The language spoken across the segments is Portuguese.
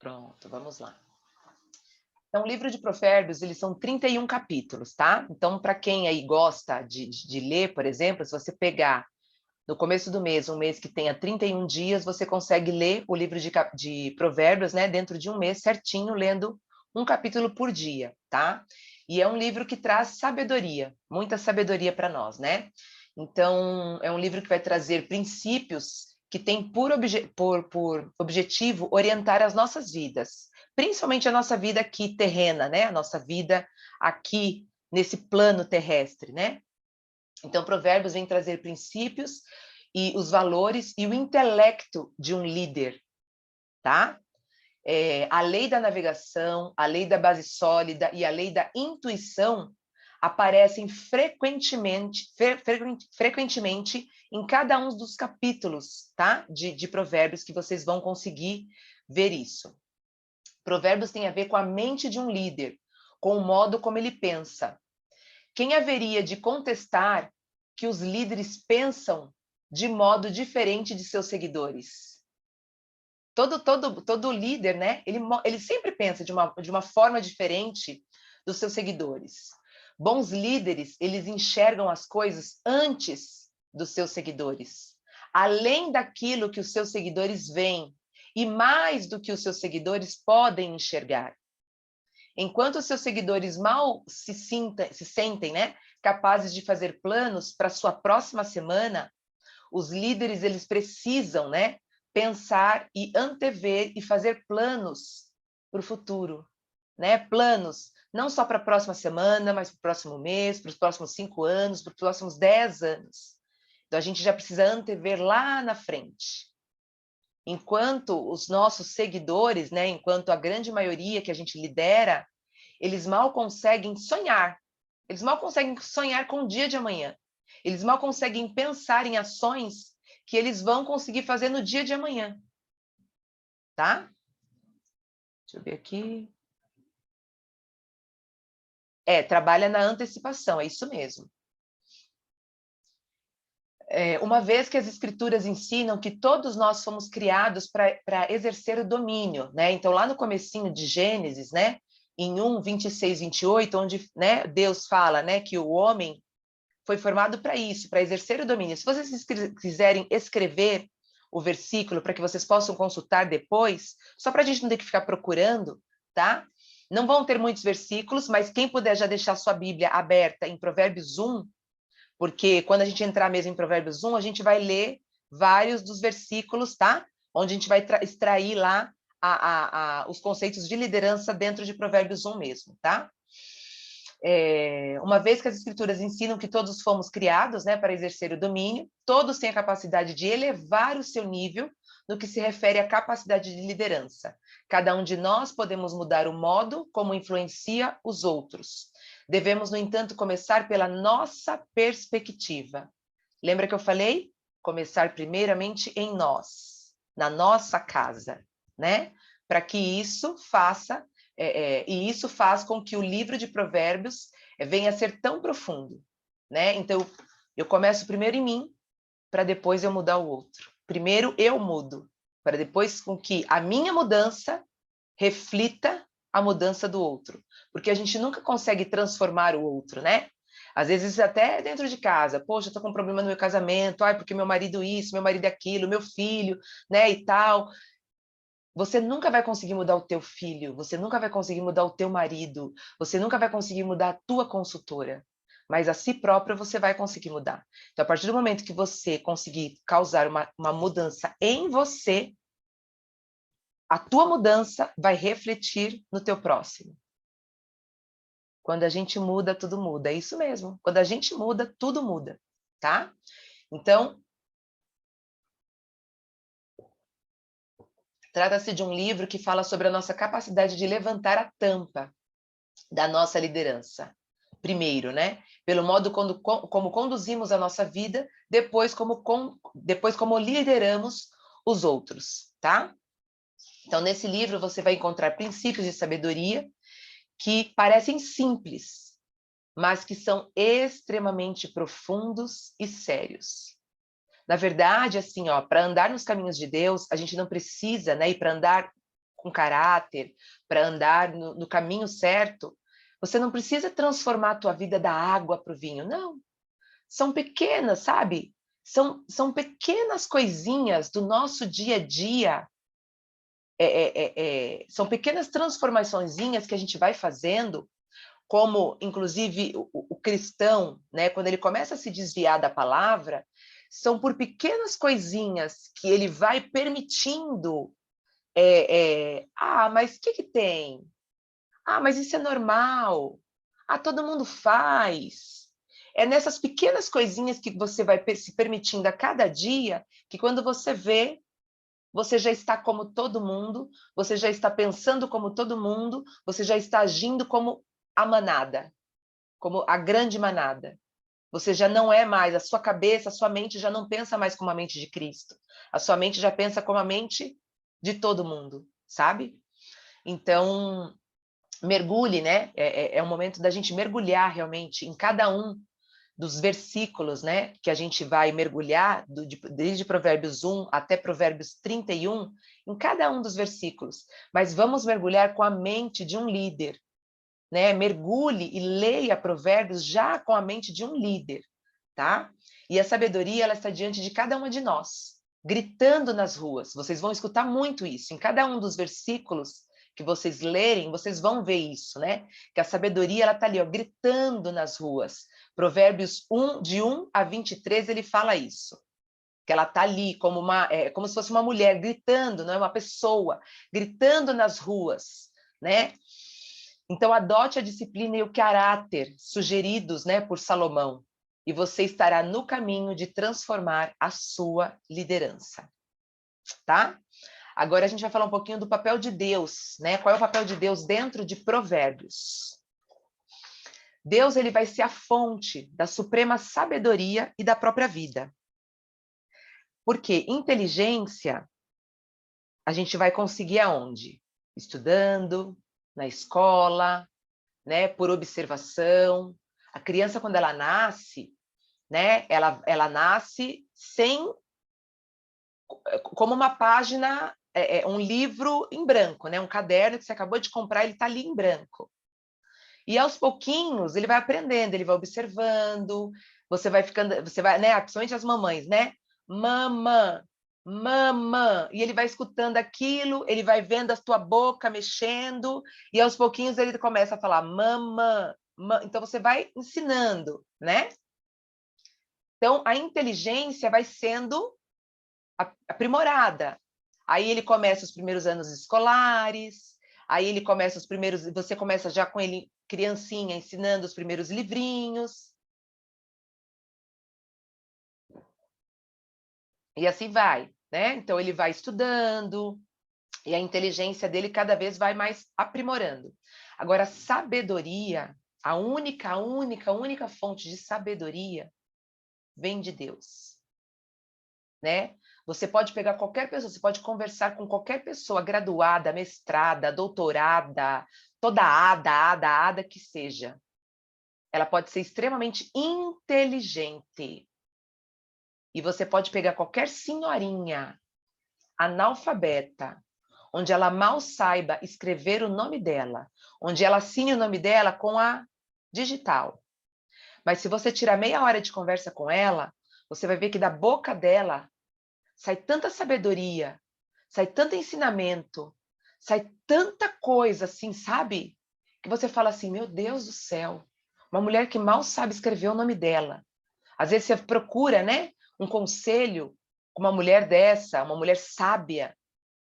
Pronto, vamos lá. Então, o livro de Provérbios, eles são 31 capítulos, tá? Então, para quem aí gosta de ler, por exemplo, se você pegar no começo do mês, um mês que tenha 31 dias, você consegue ler o livro de Provérbios, né, dentro de um mês certinho, lendo um capítulo por dia, tá? E é um livro que traz sabedoria, muita sabedoria para nós, né? Então, é um livro que vai trazer princípios que tem por objetivo orientar as nossas vidas, principalmente a nossa vida aqui terrena, né? A nossa vida aqui nesse plano terrestre, né? Então, Provérbios vem trazer princípios e os valores e o intelecto de um líder, tá? A lei da navegação, a lei da base sólida e a lei da intuição aparecem frequentemente em cada um dos capítulos, tá? De Provérbios, que vocês vão conseguir ver isso. Provérbios tem a ver com a mente de um líder, com o modo como ele pensa. Quem haveria de contestar que os líderes pensam de modo diferente de seus seguidores? Todo líder, né? Ele sempre pensa de uma forma diferente dos seus seguidores. Bons líderes, eles enxergam as coisas antes dos seus seguidores, além daquilo que os seus seguidores veem, e mais do que os seus seguidores podem enxergar. Enquanto os seus seguidores mal se sentem, né, capazes de fazer planos para sua próxima semana, os líderes, eles precisam, né, pensar e antever e fazer planos para o futuro, né? Planos não só para a próxima semana, mas para o próximo mês, para os próximos 5 anos, para os próximos 10 anos. Então, a gente já precisa antever lá na frente. Enquanto os nossos seguidores, né, enquanto a grande maioria que a gente lidera, eles mal conseguem sonhar. Eles mal conseguem sonhar com o dia de amanhã. Eles mal conseguem pensar em ações que eles vão conseguir fazer no dia de amanhã. Tá? Deixa eu ver aqui. Trabalha na antecipação, é isso mesmo. Uma vez que as escrituras ensinam que todos nós fomos criados para exercer o domínio, né? Então, lá no comecinho de Gênesis, né? Em 1, 26, 28, onde, né, Deus fala, né, que o homem foi formado para isso, para exercer o domínio. Se vocês quiserem escrever o versículo para que vocês possam consultar depois, só para a gente não ter que ficar procurando, tá? Não vão ter muitos versículos, mas quem puder já deixar sua Bíblia aberta em Provérbios 1, porque quando a gente entrar mesmo em Provérbios 1, a gente vai ler vários dos versículos, tá? Onde a gente vai extrair lá os conceitos de liderança dentro de Provérbios 1 mesmo, tá? Uma vez que as escrituras ensinam que todos fomos criados, né, para exercer o domínio, todos têm a capacidade de elevar o seu nível no que se refere à capacidade de liderança. Cada um de nós podemos mudar o modo como influencia os outros. Devemos, no entanto, começar pela nossa perspectiva. Lembra que eu falei? Começar primeiramente em nós, na nossa casa, né? Para que isso faça e isso faz com que o livro de Provérbios venha a ser tão profundo, né? Então, eu começo primeiro em mim, para depois eu mudar o outro. Primeiro eu mudo, para depois com que a minha mudança reflita a mudança do outro. Porque a gente nunca consegue transformar o outro, né? Às vezes até dentro de casa, poxa, eu tô com um problema no meu casamento, porque meu marido isso, meu marido aquilo, meu filho, né, e tal. Você nunca vai conseguir mudar o teu filho, você nunca vai conseguir mudar o teu marido, você nunca vai conseguir mudar a tua consultora, mas a si própria você vai conseguir mudar. Então, a partir do momento que você conseguir causar uma mudança em você, a tua mudança vai refletir no teu próximo. Quando a gente muda, tudo muda. É isso mesmo. Quando a gente muda, tudo muda, tá? Então, trata-se de um livro que fala sobre a nossa capacidade de levantar a tampa da nossa liderança. Primeiro, né? Pelo modo como conduzimos a nossa vida, depois como lideramos os outros, tá? Então, nesse livro você vai encontrar princípios de sabedoria que parecem simples, mas que são extremamente profundos e sérios. Na verdade, assim, para andar nos caminhos de Deus, a gente não precisa, né? E para andar com caráter, para andar no caminho certo, você não precisa transformar a tua vida da água para o vinho, não. São pequenas, sabe? São pequenas coisinhas do nosso dia a dia, são pequenas transformaçõezinhas que a gente vai fazendo, como, inclusive, o cristão, né, quando ele começa a se desviar da palavra, são por pequenas coisinhas que ele vai permitindo. Mas o que tem? Mas isso é normal. Todo mundo faz. É nessas pequenas coisinhas que você vai se permitindo a cada dia, que quando você vê, você já está como todo mundo, você já está pensando como todo mundo, você já está agindo como a manada, como a grande manada. Você já não é mais, a sua cabeça, a sua mente já não pensa mais como a mente de Cristo. A sua mente já pensa como a mente de todo mundo, sabe? Então, mergulhe, né? É o momento da gente mergulhar realmente em cada um dos versículos, né, que a gente vai mergulhar, desde Provérbios 1 até Provérbios 31, em cada um dos versículos. Mas vamos mergulhar com a mente de um líder, né? Mergulhe e leia Provérbios já com a mente de um líder, tá? E a sabedoria, ela está diante de cada uma de nós, gritando nas ruas. Vocês vão escutar muito isso. Em cada um dos versículos que vocês lerem, vocês vão ver isso, né? Que a sabedoria, ela está ali, ó, gritando nas ruas. Provérbios 1, de 1 a 23, ele fala isso. Que ela está ali como como se fosse uma mulher gritando, não é uma pessoa, gritando nas ruas, né? Então, adote a disciplina e o caráter sugeridos, né, por Salomão, e você estará no caminho de transformar a sua liderança, tá? Agora a gente vai falar um pouquinho do papel de Deus, né? Qual é o papel de Deus dentro de Provérbios? Deus, ele vai ser a fonte da suprema sabedoria e da própria vida. Porque inteligência a gente vai conseguir aonde? Estudando, na escola, né? Por observação. A criança, quando ela nasce, né? Ela nasce como uma página, um livro em branco, né? Um caderno que você acabou de comprar, ele está ali em branco. E aos pouquinhos ele vai aprendendo, ele vai observando, você vai, né? Principalmente as mamães, né? Mamã, mamã, e ele vai escutando aquilo, ele vai vendo a tua boca mexendo, e aos pouquinhos ele começa a falar mamã, então você vai ensinando, né? Então a inteligência vai sendo aprimorada. Aí ele começa os primeiros anos escolares, aí ele começa você começa já com ele criancinha ensinando os primeiros livrinhos. E assim vai, né? Então ele vai estudando e a inteligência dele cada vez vai mais aprimorando. Agora, sabedoria, a única fonte de sabedoria vem de Deus, né? Você pode pegar qualquer pessoa, você pode conversar com qualquer pessoa graduada, mestrada, doutorada, toda ada que seja. Ela pode ser extremamente inteligente. E você pode pegar qualquer senhorinha analfabeta, onde ela mal saiba escrever o nome dela, onde ela assine o nome dela com a digital. Mas se você tirar meia hora de conversa com ela, você vai ver que da boca dela sai tanta sabedoria, sai tanto ensinamento, sai tanta coisa assim, sabe? Que você fala assim, meu Deus do céu, uma mulher que mal sabe escrever o nome dela. Às vezes você procura, né, um conselho com uma mulher dessa, uma mulher sábia,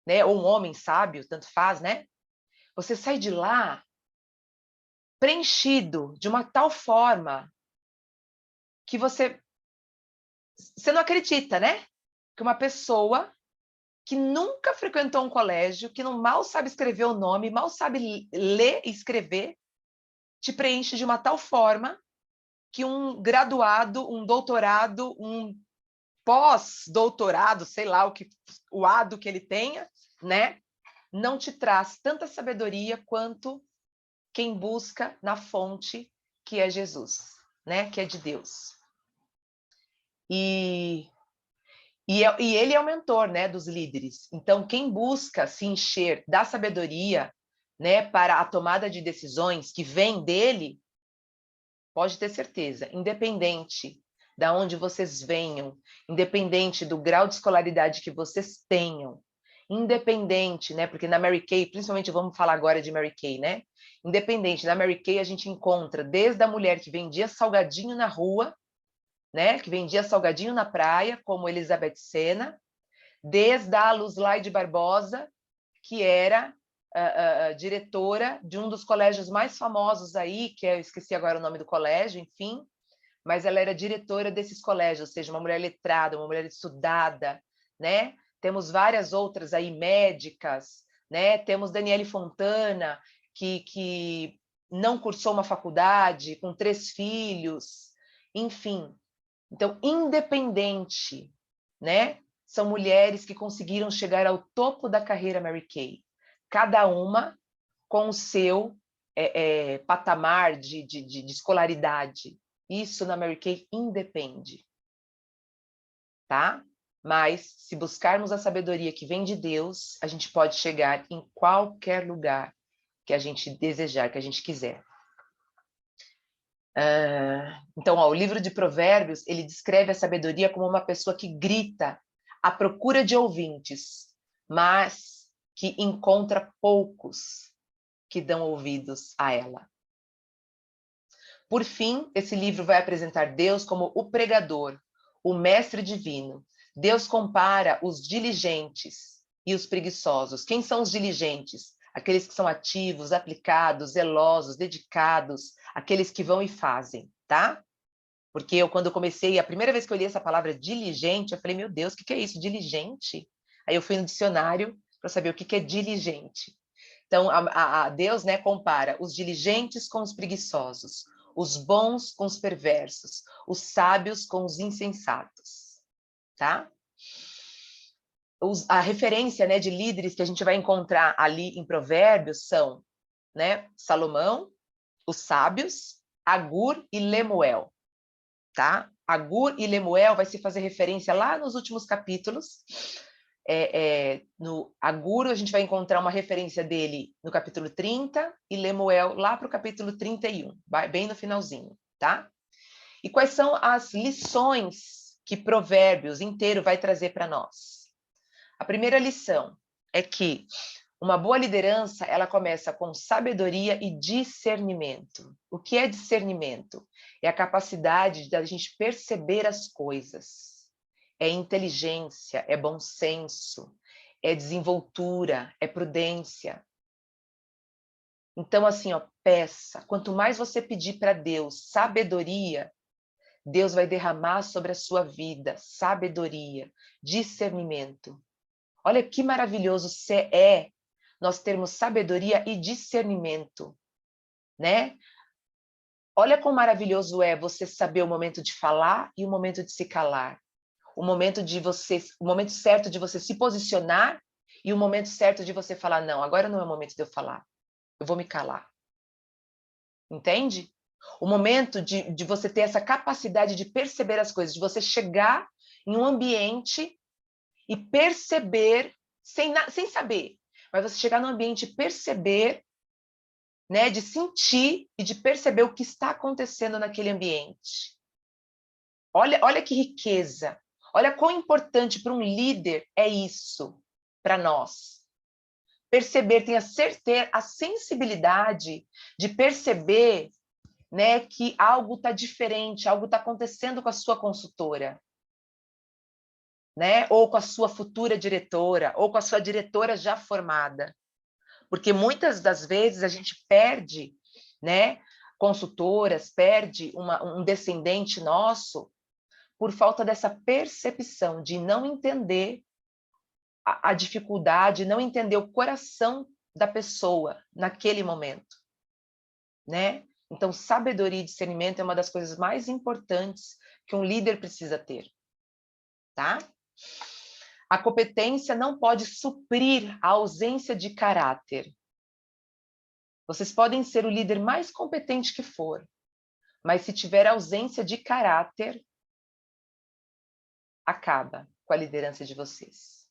né, ou um homem sábio, tanto faz, né? Você sai de lá preenchido de uma tal forma que você não acredita, né? Que uma pessoa que nunca frequentou um colégio, que não mal sabe escrever o nome, mal sabe ler e escrever, te preenche de uma tal forma que um graduado, um doutorado, um pós-doutorado, sei lá o ado que ele tenha, né, não te traz tanta sabedoria quanto quem busca na fonte que é Jesus, né, que é de Deus. E E ele é o mentor, né, dos líderes. Então, quem busca se encher da sabedoria, né, para a tomada de decisões que vem dele, pode ter certeza, independente da onde vocês venham, independente do grau de escolaridade que vocês tenham, independente, né, porque na Mary Kay, principalmente vamos falar agora de Mary Kay, né? Independente, na Mary Kay a gente encontra desde a mulher que vendia salgadinho na rua, né, que vendia salgadinho na praia, como Elizabeth Sena, desde a Luzlaide Barbosa, que era diretora de um dos colégios mais famosos aí, que eu esqueci agora o nome do colégio, enfim, mas ela era diretora desses colégios, ou seja, uma mulher letrada, uma mulher estudada, né? Temos várias outras aí, médicas, né? Temos Daniele Fontana, que não cursou uma faculdade, com 3 filhos, enfim. Então, independente, né? São mulheres que conseguiram chegar ao topo da carreira Mary Kay, cada uma com o seu patamar de escolaridade. Isso na Mary Kay independe, tá? Mas, se buscarmos a sabedoria que vem de Deus, a gente pode chegar em qualquer lugar que a gente desejar, que a gente quiser. Então, ó, o livro de Provérbios, ele descreve a sabedoria como uma pessoa que grita à procura de ouvintes, mas que encontra poucos que dão ouvidos a ela. Por fim, esse livro vai apresentar Deus como o pregador, o mestre divino. Deus compara os diligentes e os preguiçosos. Quem são os diligentes? Aqueles que são ativos, aplicados, zelosos, dedicados, aqueles que vão e fazem, tá? Porque eu, quando eu comecei, a primeira vez que eu li essa palavra diligente, eu falei, meu Deus, o que é isso, diligente? Aí eu fui no dicionário para saber o que é diligente. Então, a Deus, né, compara os diligentes com os preguiçosos, os bons com os perversos, os sábios com os insensatos, tá? A referência, né, de líderes que a gente vai encontrar ali em Provérbios são, né, Salomão, os sábios, Agur e Lemuel, tá? Agur e Lemuel vai se fazer referência lá nos últimos capítulos. No Agur, a gente vai encontrar uma referência dele no capítulo 30 e Lemuel lá para o capítulo 31, bem no finalzinho, tá? E quais são as lições que Provérbios inteiro vai trazer para nós? A primeira lição é que uma boa liderança, ela começa com sabedoria e discernimento. O que é discernimento? É a capacidade da gente perceber as coisas. É inteligência, é bom senso, é desenvoltura, é prudência. Então, assim, ó, peça. Quanto mais você pedir para Deus sabedoria, Deus vai derramar sobre a sua vida sabedoria, discernimento. Olha que maravilhoso é nós termos sabedoria e discernimento, né? Olha quão maravilhoso é você saber o momento de falar e o momento de se calar. O momento certo de você se posicionar e o momento certo de você falar, não, agora não é o momento de eu falar, eu vou me calar. Entende? O momento de você ter essa capacidade de perceber as coisas, de você chegar em um ambiente e perceber, sem saber, mas você chegar no ambiente e perceber, né, de sentir e de perceber o que está acontecendo naquele ambiente. Olha que riqueza. Olha quão importante para um líder é isso para nós. Perceber, ter a sensibilidade de perceber, né, que algo está diferente, algo está acontecendo com a sua consultora, né, ou com a sua futura diretora, ou com a sua diretora já formada. Porque muitas das vezes a gente perde, né, consultoras, perde um descendente nosso por falta dessa percepção de não entender a dificuldade, não entender o coração da pessoa naquele momento, né? Então, sabedoria e discernimento é uma das coisas mais importantes que um líder precisa ter, tá? A competência não pode suprir a ausência de caráter. Vocês podem ser o líder mais competente que for, mas se tiver ausência de caráter, acaba. com a liderança de vocês.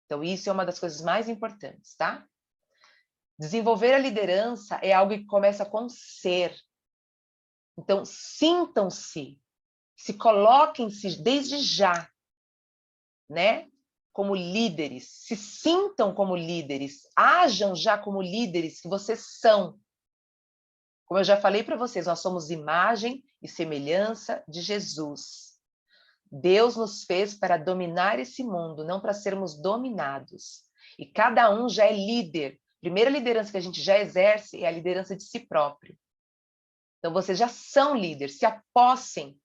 Então, isso é uma das coisas mais importantes, tá? Desenvolver a liderança é algo que começa com ser. Então, sintam-se, se coloquem-se desde já, né? Como líderes, se sintam como líderes, ajam já como líderes que vocês são. Como eu já falei para vocês, nós somos imagem e semelhança de Jesus. Deus nos fez para dominar esse mundo, não para sermos dominados. E cada um já é líder. A primeira liderança que a gente já exerce é a liderança de si próprio. Então, vocês já são líderes, se apossem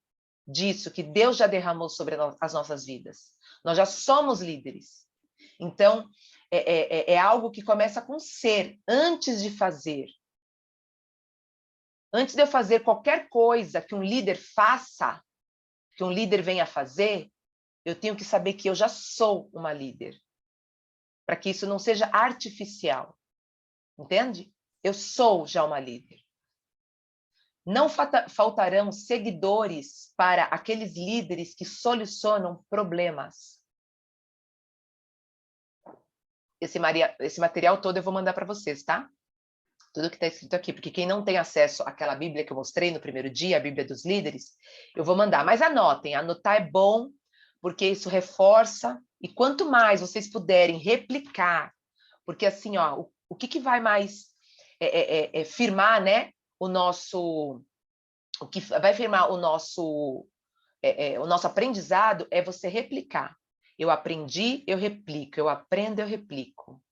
disso que Deus já derramou sobre as nossas vidas. Nós já somos líderes. Então, é algo que começa com ser, antes de fazer. Antes de eu fazer qualquer coisa que um líder faça, que um líder venha fazer, eu tenho que saber que eu já sou uma líder. Para que isso não seja artificial. Entende? Eu sou já uma líder. Não faltarão seguidores para aqueles líderes que solucionam problemas. Esse material todo eu vou mandar para vocês, tá? Tudo que está escrito aqui, porque quem não tem acesso àquela Bíblia que eu mostrei no primeiro dia, a Bíblia dos Líderes, eu vou mandar. Mas anotem, anotar é bom, porque isso reforça, e quanto mais vocês puderem replicar, porque assim, ó, o que vai mais firmar, né, o que vai firmar o nosso aprendizado é você replicar. Eu aprendi, eu replico. Eu aprendo, eu replico.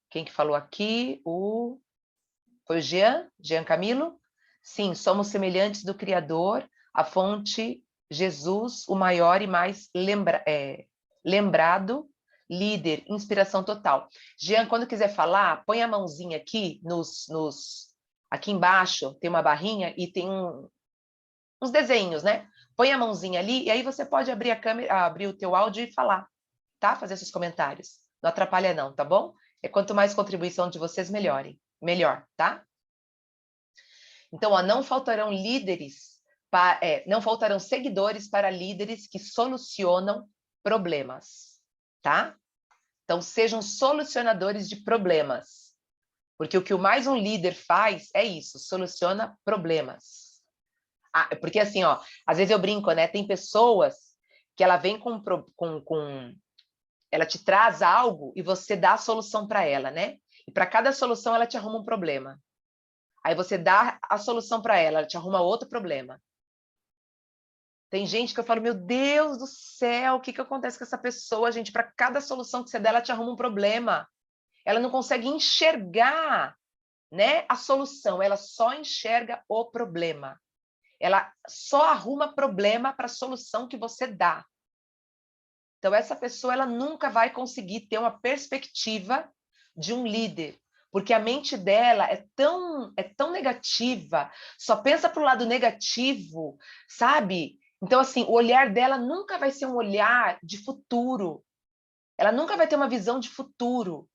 Quem que falou aqui? Foi o Jean Camilo? Sim, somos semelhantes do Criador, a fonte Jesus, o maior e mais lembrado, líder, inspiração total. Jean, quando quiser falar, põe a mãozinha aqui, aqui embaixo, tem uma barrinha e tem uns desenhos, né? Põe a mãozinha ali e aí você pode abrir a câmera, abrir o teu áudio e falar, tá? Fazer seus comentários. Não atrapalha não, tá bom? Quanto mais contribuição de vocês, melhor, tá? Então, ó, não faltarão não faltarão seguidores para líderes que solucionam problemas, tá? Então, sejam solucionadores de problemas. Porque o que mais um líder faz é isso, soluciona problemas. Porque assim, ó, às vezes eu brinco, né? Tem pessoas que ela vem ela te traz algo e você dá a solução para ela, né? E para cada solução ela te arruma um problema. Aí você dá a solução para ela te arruma outro problema. Tem gente que eu falo, meu Deus do céu, o que acontece com essa pessoa, gente? Para cada solução que você dá, ela te arruma um problema. Ela não consegue enxergar, né, a solução, ela só enxerga o problema. Ela só arruma problema para a solução que você dá. Então, essa pessoa ela nunca vai conseguir ter uma perspectiva de um líder, porque a mente dela é tão negativa, só pensa para o lado negativo, sabe? Então, assim, o olhar dela nunca vai ser um olhar de futuro. Ela nunca vai ter uma visão de futuro.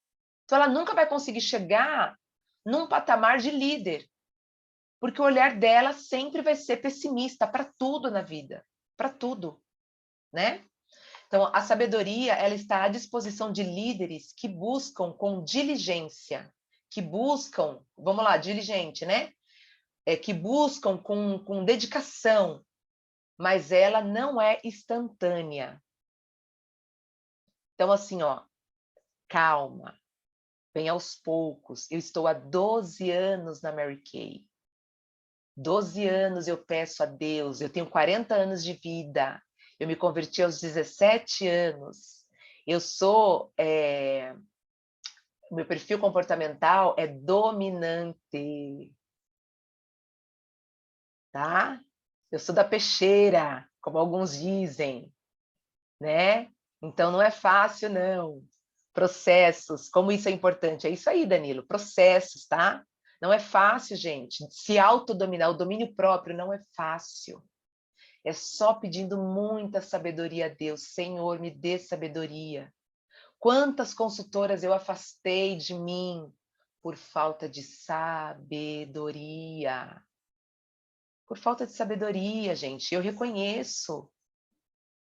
Então, ela nunca vai conseguir chegar num patamar de líder, porque o olhar dela sempre vai ser pessimista para tudo na vida, para tudo, né? Então, a sabedoria ela está à disposição de líderes que buscam com diligência, que buscam, vamos lá, diligente, né? Que buscam com dedicação, mas ela não é instantânea. Então, assim, ó, calma, vem aos poucos. Eu estou há 12 anos na Mary Kay. 12 anos eu peço a Deus, eu tenho 40 anos de vida. Eu me converti aos 17 anos. Eu sou... meu perfil comportamental é dominante. Tá? Eu sou da peixeira, como alguns dizem, né? Então não é fácil, não. Processos, como isso é importante. É isso aí, Danilo, processos, tá? Não é fácil, gente. Se autodominar, o domínio próprio não é fácil. É só pedindo muita sabedoria a Deus. Senhor, me dê sabedoria. Quantas consultoras eu afastei de mim por falta de sabedoria? Por falta de sabedoria, gente. Eu reconheço.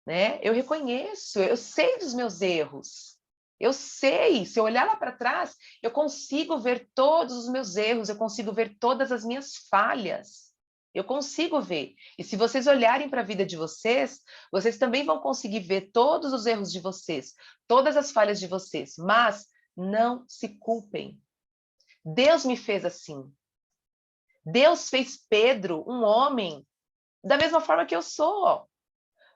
né? Eu reconheço, eu sei dos meus erros. Eu sei, se eu olhar lá para trás, eu consigo ver todos os meus erros, eu consigo ver todas as minhas falhas. Eu consigo ver. E se vocês olharem para a vida de vocês, vocês também vão conseguir ver todos os erros de vocês, todas as falhas de vocês, mas não se culpem. Deus me fez assim. Deus fez Pedro um homem da mesma forma que eu sou.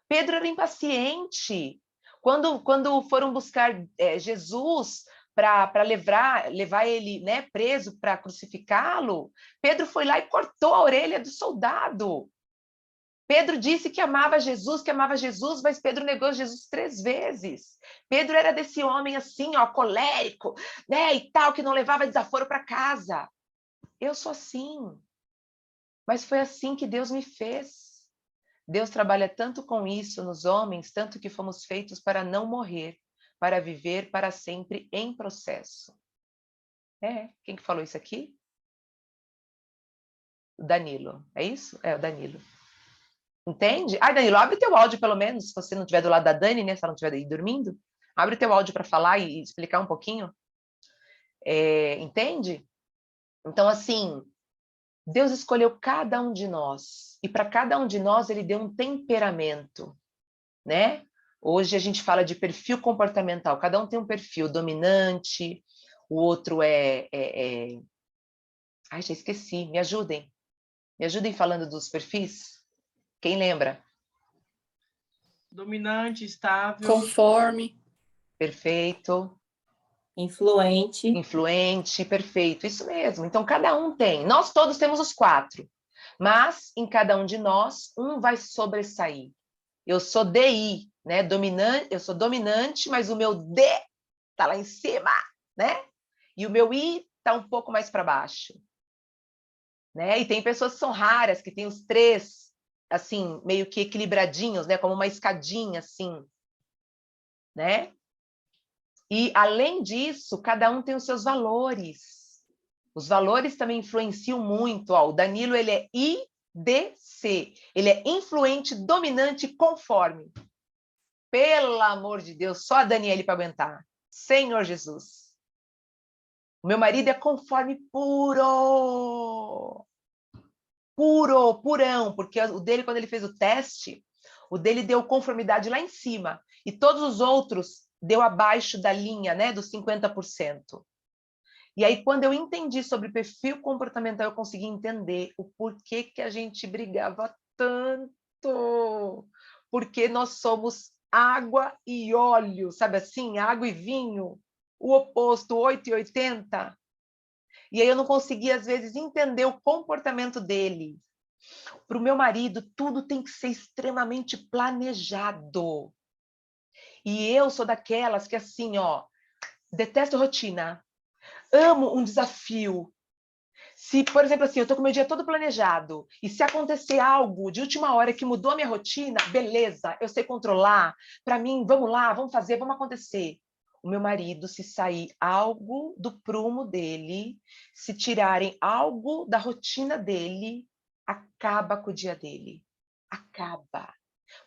Pedro era impaciente. Quando foram buscar Jesus para levar ele, né, preso para crucificá-lo, Pedro foi lá e cortou a orelha do soldado. Pedro disse que amava Jesus, mas Pedro negou Jesus 3 vezes. Pedro era desse homem assim, ó, colérico, né, e tal, que não levava desaforo para casa. Eu sou assim. Mas foi assim que Deus me fez. Deus trabalha tanto com isso nos homens, tanto que fomos feitos para não morrer, para viver para sempre em processo. Quem que falou isso aqui? O Danilo, é isso? É, o Danilo. Entende? Danilo, abre teu áudio pelo menos, se você não estiver do lado da Dani, né? Se ela não estiver aí dormindo. Abre teu áudio para falar e explicar um pouquinho. Entende? Então, assim, Deus escolheu cada um de nós. E para cada um de nós, ele deu um temperamento, né? Hoje a gente fala de perfil comportamental. Cada um tem um perfil dominante, o outro Ai, já esqueci. Me ajudem. Me ajudem falando dos perfis. Quem lembra? Dominante, estável. Conforme. Perfeito. Influente. Influente, perfeito. Isso mesmo. Então, cada um tem. Nós todos temos os 4. Mas, em cada um de nós, um vai sobressair. Eu sou DI, né? Dominante, eu sou dominante, mas o meu D tá lá em cima, né? E o meu I tá um pouco mais para baixo, né? E tem pessoas que são raras, que têm os 3, assim, meio que equilibradinhos, né? Como uma escadinha, assim, né? E, além disso, cada um tem os seus valores. Os valores também influenciam muito. Ó, o Danilo, ele é IDC. Ele é influente, dominante, conforme. Pelo amor de Deus, só a Daniele para aguentar. Senhor Jesus. O meu marido é conforme puro. Puro, purão. Porque o dele, quando ele fez o teste, o dele deu conformidade lá em cima. E todos os outros deu abaixo da linha, né, dos 50%. E aí, quando eu entendi sobre perfil comportamental, eu consegui entender o porquê que a gente brigava tanto. Porque nós somos água e óleo, sabe assim? Água e vinho. O oposto, 8 e 80. E aí eu não conseguia, às vezes, entender o comportamento dele. Para o meu marido, tudo tem que ser extremamente planejado. E eu sou daquelas que, assim, ó, detesto rotina. Amo um desafio. Se, por exemplo, assim, eu estou com o meu dia todo planejado, e se acontecer algo de última hora que mudou a minha rotina, beleza, eu sei controlar. Para mim, vamos lá, vamos fazer, vamos acontecer. O meu marido, se sair algo do prumo dele, se tirarem algo da rotina dele, acaba com o dia dele. Acaba.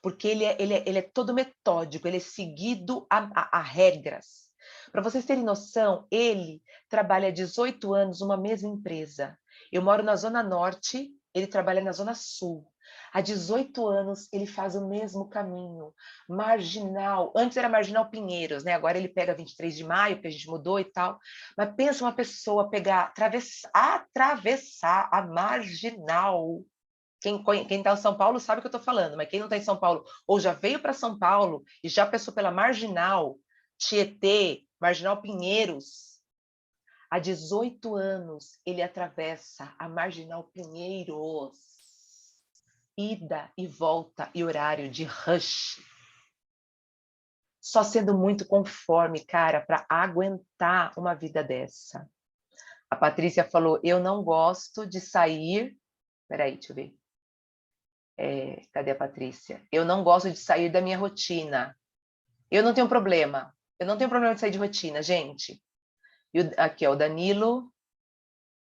Porque ele é todo metódico, ele é seguido a regras. Para vocês terem noção, ele trabalha há 18 anos numa mesma empresa. Eu moro na Zona Norte, ele trabalha na Zona Sul. Há 18 anos ele faz o mesmo caminho, Marginal. Antes era Marginal Pinheiros, né? Agora ele pega 23 de maio, porque a gente mudou e tal. Mas pensa uma pessoa pegar, atravessar a Marginal. Quem está em São Paulo sabe o que eu estou falando, mas quem não está em São Paulo ou já veio para São Paulo e já passou pela Marginal, Tietê, Marginal Pinheiros, há 18 anos ele atravessa a Marginal Pinheiros, ida e volta e horário de rush. Só sendo muito conforme, cara, para aguentar uma vida dessa. A Patrícia falou, eu não gosto de sair... Peraí, deixa eu ver. Cadê a Patrícia? Eu não gosto de sair da minha rotina. Eu não tenho problema. Eu não tenho problema de sair de rotina, gente. Aqui, ó, o Danilo.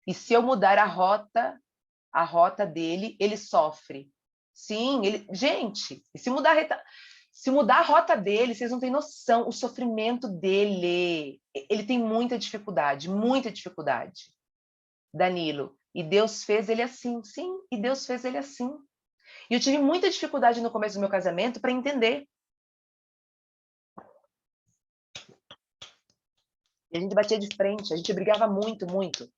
E se eu mudar a rota dele, ele sofre. Sim, ele... Gente, e se mudar Se mudar a rota dele, vocês não têm noção, o sofrimento dele. Ele tem muita dificuldade, Danilo. E Deus fez ele assim, sim, e Deus fez ele assim. E eu tive muita dificuldade no começo do meu casamento para entender. E a gente batia de frente, a gente brigava muito, muito.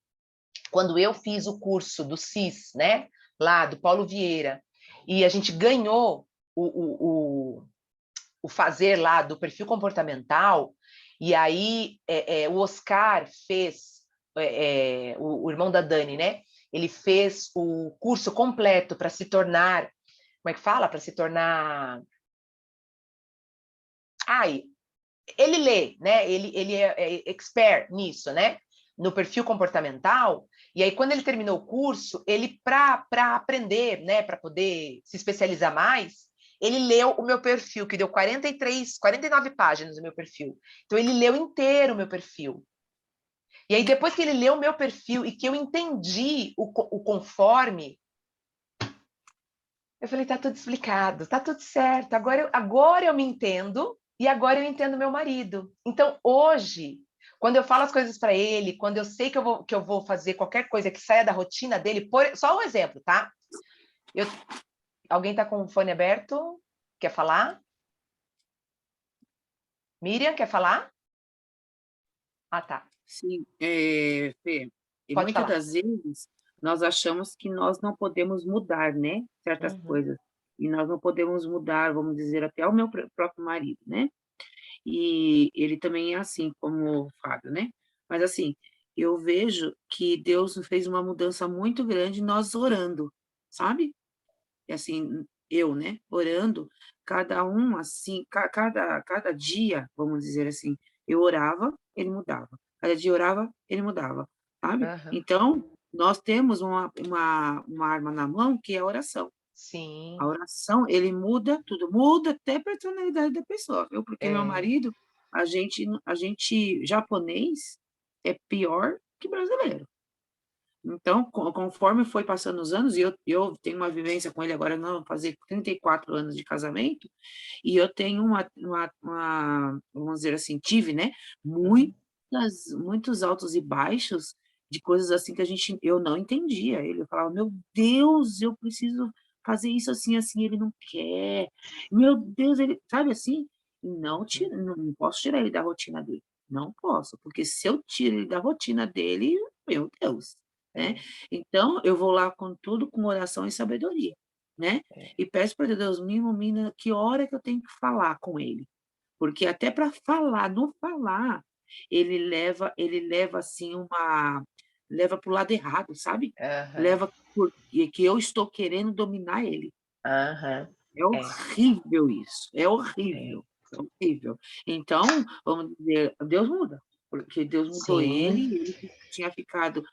Quando eu fiz o curso do CIS, né, lá do Paulo Vieira, e a gente ganhou o fazer lá do perfil comportamental, e aí o Oscar fez, o irmão da Dani, né, ele fez o curso completo para se tornar, como é que fala? Para se tornar... Ai, ele lê, né? Ele é expert nisso, né? No perfil comportamental. E aí, quando ele terminou o curso, ele, para aprender, né? Para poder se especializar mais, ele leu o meu perfil, que deu 49 páginas do meu perfil. Então, ele leu inteiro o meu perfil. E aí, depois que ele leu o meu perfil e que eu entendi o conforme, eu falei, tá tudo explicado, tá tudo certo. Agora eu me entendo e agora eu entendo meu marido. Então, hoje, quando eu falo as coisas para ele, quando eu sei que eu vou fazer qualquer coisa que saia da rotina dele, só um exemplo, tá? Eu, alguém tá com o fone aberto? Quer falar? Miriam, quer falar? Ah, tá. Sim, Fê, e Pode muitas falar. das vezes nós achamos que nós não podemos mudar, né, certas Uhum, coisas. E nós não podemos mudar, vamos dizer, até o meu próprio marido, né? E ele também é assim, como o Fábio, né? Mas assim, eu vejo que Deus fez uma mudança muito grande nós orando, sabe? E assim, eu, né, orando, cada um assim, cada dia, vamos dizer assim, eu orava, ele mudava. Cada dia eu orava, ele mudava, sabe? uhum. Então, nós temos uma arma na mão que é a oração. A Sim, oração, ele muda tudo, muda até a personalidade da pessoa, viu? Porque meu é. marido, a gente japonês é pior que brasileiro. Então, conforme foi passando os anos, e eu tenho uma vivência com ele agora, não, fazer 34 anos de casamento, e eu tenho vamos dizer assim, tive, né, Uhum. muitos altos e baixos de coisas assim que eu não entendia. Ele falava, meu Deus, eu preciso fazer isso assim, assim, ele não quer. Meu Deus, ele, sabe assim? Não posso tirar ele da rotina dele. Não posso, porque se eu tiro ele da rotina dele, meu Deus, né? É, Então, eu vou lá com tudo, com oração e sabedoria, né? é. E peço para Deus me ilumina que hora que eu tenho que falar com ele. Porque até para falar, no falar, ele leva assim leva para o lado errado, sabe? Aham, Leva porque que eu estou querendo dominar ele. aham. É É, horrível isso, é é. horrível, é horrível. Então, vamos dizer, Deus muda, porque Deus mudou Sim. ele tinha ficado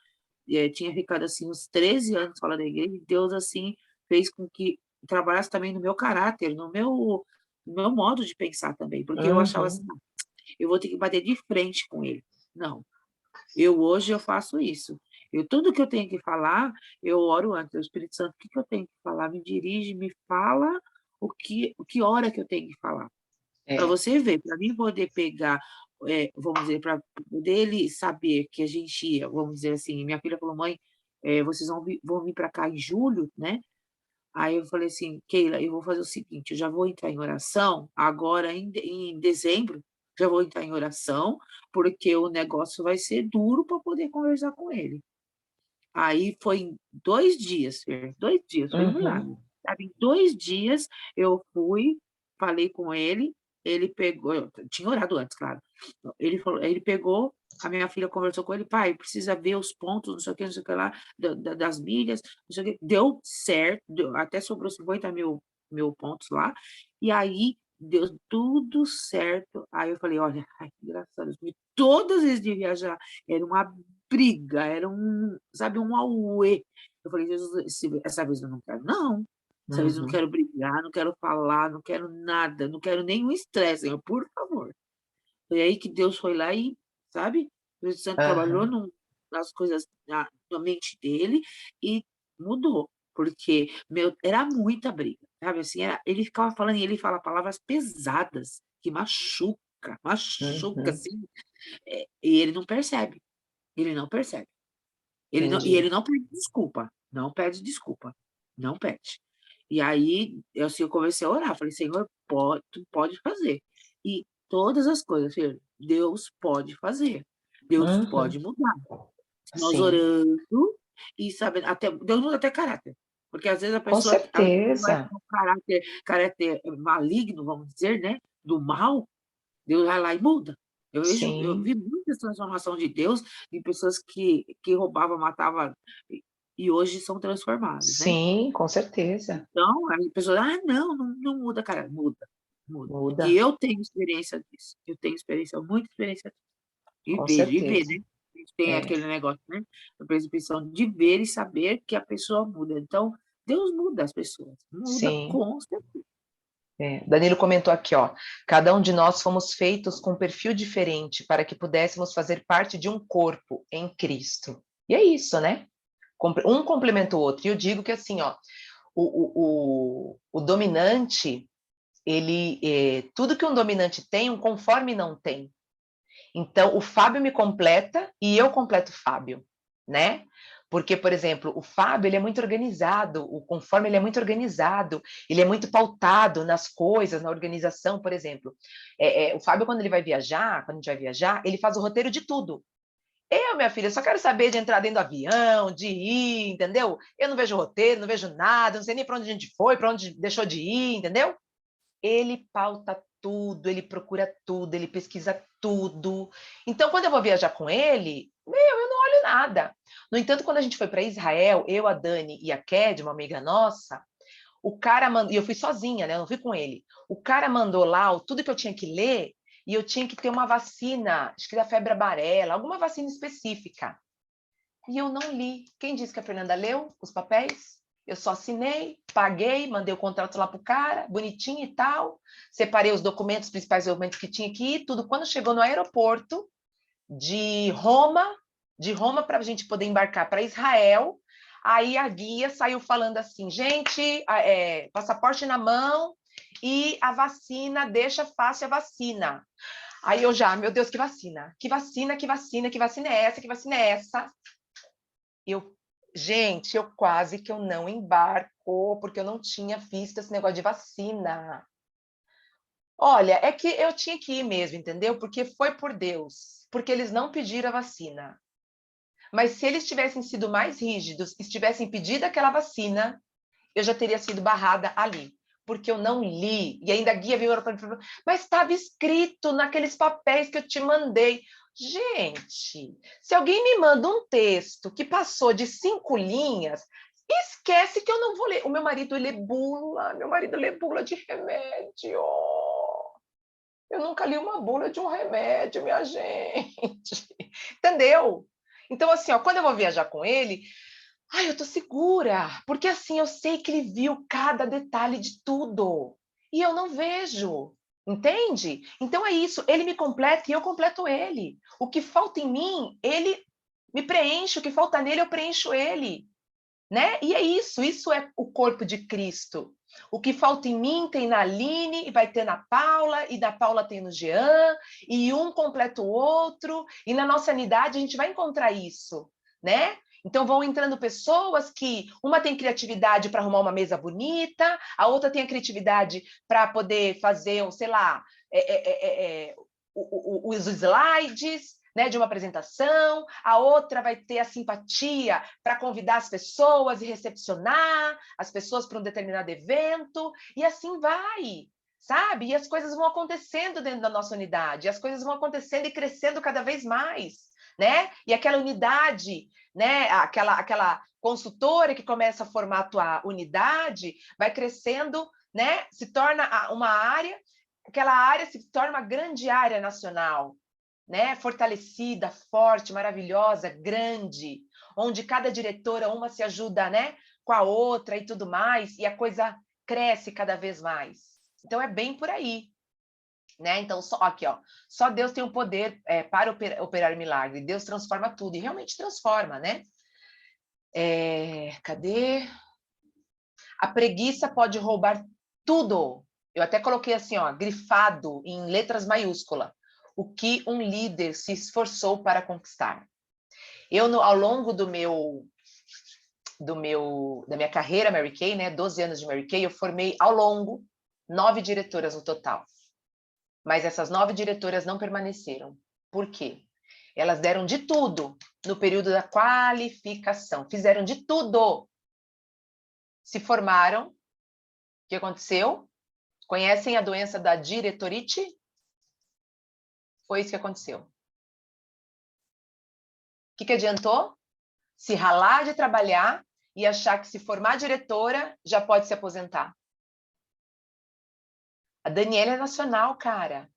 assim uns 13 anos fora da igreja, e Deus assim fez com que trabalhasse também no meu caráter, no meu modo de pensar também, porque eu achava assim: Uhum. "Não, eu vou ter que bater de frente com ele". Não, hoje eu faço isso. Tudo que eu tenho que falar, eu oro antes, o Espírito Santo, o que que eu tenho que falar? Me dirige, me fala o que hora que eu tenho que falar. Para É. você ver, para mim poder pegar, vamos dizer, para poder ele saber que a gente ia, vamos dizer assim, minha filha falou: "Mãe, vocês vão vir para cá em julho, né?". Aí eu falei assim: "Keila, eu vou fazer o seguinte, eu já vou entrar em oração agora em dezembro, já vou entrar em oração, porque o negócio vai ser duro para poder conversar com ele". Aí foi em 2 dias, Fer, 2 dias, foi um Uhum. milagre, sabe. Em 2 dias eu fui, falei com ele, ele pegou eu tinha orado antes, claro. Ele pegou, a minha filha conversou com ele: "Pai, precisa ver os pontos, não sei o que, não sei o que lá, das milhas, não sei o quê". Deu certo, até sobrou 50.000 pontos lá, e aí deu tudo certo. Aí eu falei: "Olha, ai, graças a Deus", porque todas as vezes de viajar era uma briga, era sabe, um auê. Eu falei: "Jesus, essa vez eu não quero não, essa vez eu não Uhum. quero brigar, não quero falar, não quero nada, não quero nenhum estresse, Senhor, por favor". Foi aí que Deus foi lá e, sabe, o Espírito Santo trabalhou Aham. nas coisas na mente dele e mudou, porque, era muita briga. sabe, assim, ele ficava falando e ele fala palavras pesadas, que machuca, Uhum. assim, e ele não percebe, ele não percebe. Entendi. Ele não pede desculpa, não pede desculpa, não pede. E aí, eu comecei a orar, falei: "Senhor, tu pode fazer". E todas as coisas, filho, Deus pode fazer, Deus Uhum. pode mudar. Nós Sim, orando e sabendo até Deus muda até caráter, porque às vezes a com pessoa às vezes vai certeza. com caráter maligno, vamos dizer, né, do mal, Deus vai lá e muda. Eu Sim, vi muita transformação de Deus em pessoas que roubava, matava e hoje são transformadas, né. sim, com certeza. Então, aí a pessoa: "Ah, não muda, cara", muda, muda. E Muda, eu tenho experiência disso, eu tenho experiência, muita experiência e com vejo, e ver, né. certeza. A gente tem É, aquele negócio, né, a percepção de ver e saber que a pessoa muda. Então, Deus muda as pessoas, muda sim. com certeza. É, Danilo comentou aqui, ó, cada um de nós fomos feitos com um perfil diferente para que pudéssemos fazer parte de um corpo em Cristo. E é isso, né? Um complementa o outro. E eu digo que assim, ó, o dominante, ele, tudo que um dominante tem, um conforme não tem. Então, o Fábio me completa e eu completo o Fábio, né? Porque, por exemplo, o Fábio ele é muito organizado, o conforme ele é muito organizado, ele é muito pautado nas coisas, na organização, por exemplo. O Fábio, quando ele vai viajar, quando a gente vai viajar, ele faz o roteiro de tudo. Eu, minha filha, só quero saber de entrar dentro do avião, de ir, entendeu? Eu não vejo roteiro, não vejo nada, não sei nem para onde a gente foi, para onde deixou de ir, entendeu? Ele pauta tudo, ele procura tudo, ele pesquisa tudo. Então, quando eu vou viajar com ele, eu não olho nada. No entanto, quando a gente foi para Israel, eu, a Dani e a Ked, uma amiga nossa, o cara mandou, e eu fui sozinha, né? Eu não fui com ele. O cara mandou lá tudo que eu tinha que ler e eu tinha que ter uma vacina, acho que da febre amarela, alguma vacina específica. E eu não li. Quem disse que a Fernanda leu os papéis? Eu só assinei, paguei, mandei o contrato lá pro cara, bonitinho e tal. Separei os documentos, principais documentos que tinha que ir, tudo. Quando chegou no aeroporto de Roma, para a gente poder embarcar para Israel, aí a guia saiu falando assim, gente, passaporte na mão e a vacina, deixa fácil a vacina. Aí eu já, meu Deus, que vacina? Que vacina, que vacina, que vacina é essa, que vacina é essa? Eu, gente, eu quase que eu não embarco, porque eu não tinha visto esse negócio de vacina. Olha, é que eu tinha que ir mesmo, entendeu? Porque foi por Deus, porque eles não pediram a vacina. Mas se eles tivessem sido mais rígidos e tivessem pedido aquela vacina, eu já teria sido barrada ali, porque eu não li. E ainda a guia veio para mim, mas estava escrito naqueles papéis que eu te mandei. Gente, se alguém me manda um texto que passou de 5 linhas, esquece que eu não vou ler. O meu marido lê bula, meu marido lê bula de remédio. Eu nunca li uma bula de um remédio, minha gente. Entendeu? Então, assim, ó, quando eu vou viajar com ele, ai, eu tô segura, porque assim eu sei que ele viu cada detalhe de tudo e eu não vejo, entende? Então é isso, ele me completa e eu completo ele. O que falta em mim, ele me preenche, o que falta nele, eu preencho ele, né? E é isso é o corpo de Cristo. O que falta em mim tem na Aline, e vai ter na Paula, e da Paula tem no Jean, e um completa o outro, e na nossa unidade a gente vai encontrar isso, né? Então vão entrando pessoas que uma tem criatividade para arrumar uma mesa bonita, a outra tem a criatividade para poder fazer, sei lá, os slides, né, de uma apresentação, a outra vai ter a simpatia para convidar as pessoas e recepcionar as pessoas para um determinado evento, e assim vai, sabe? E as coisas vão acontecendo dentro da nossa unidade, as coisas vão acontecendo e crescendo cada vez mais, né? E aquela unidade, né, aquela consultora que começa a formar a tua unidade, vai crescendo, né, se torna uma área, aquela área se torna uma grande área nacional, né? Fortalecida, forte, maravilhosa, grande, onde cada diretora uma se ajuda, né, com a outra e tudo mais, e a coisa cresce cada vez mais. Então é bem por aí, né? Então só aqui, ó, só Deus tem o poder para operar milagre. Deus transforma tudo e realmente transforma, né? Cadê? A preguiça pode roubar tudo. Eu até coloquei assim, ó, grifado em letras maiúsculas, o que um líder se esforçou para conquistar. Eu, ao longo da minha carreira Mary Kay, né, 12 anos de Mary Kay, eu formei ao longo 9 diretoras no total. Mas essas 9 diretoras não permaneceram. Por quê? Elas deram de tudo no período da qualificação. Fizeram de tudo. Se formaram. O que aconteceu? Conhecem a doença da diretorite? Foi isso que aconteceu. O que adiantou? Se ralar de trabalhar e achar que se formar diretora já pode se aposentar. A Daniela é nacional, cara.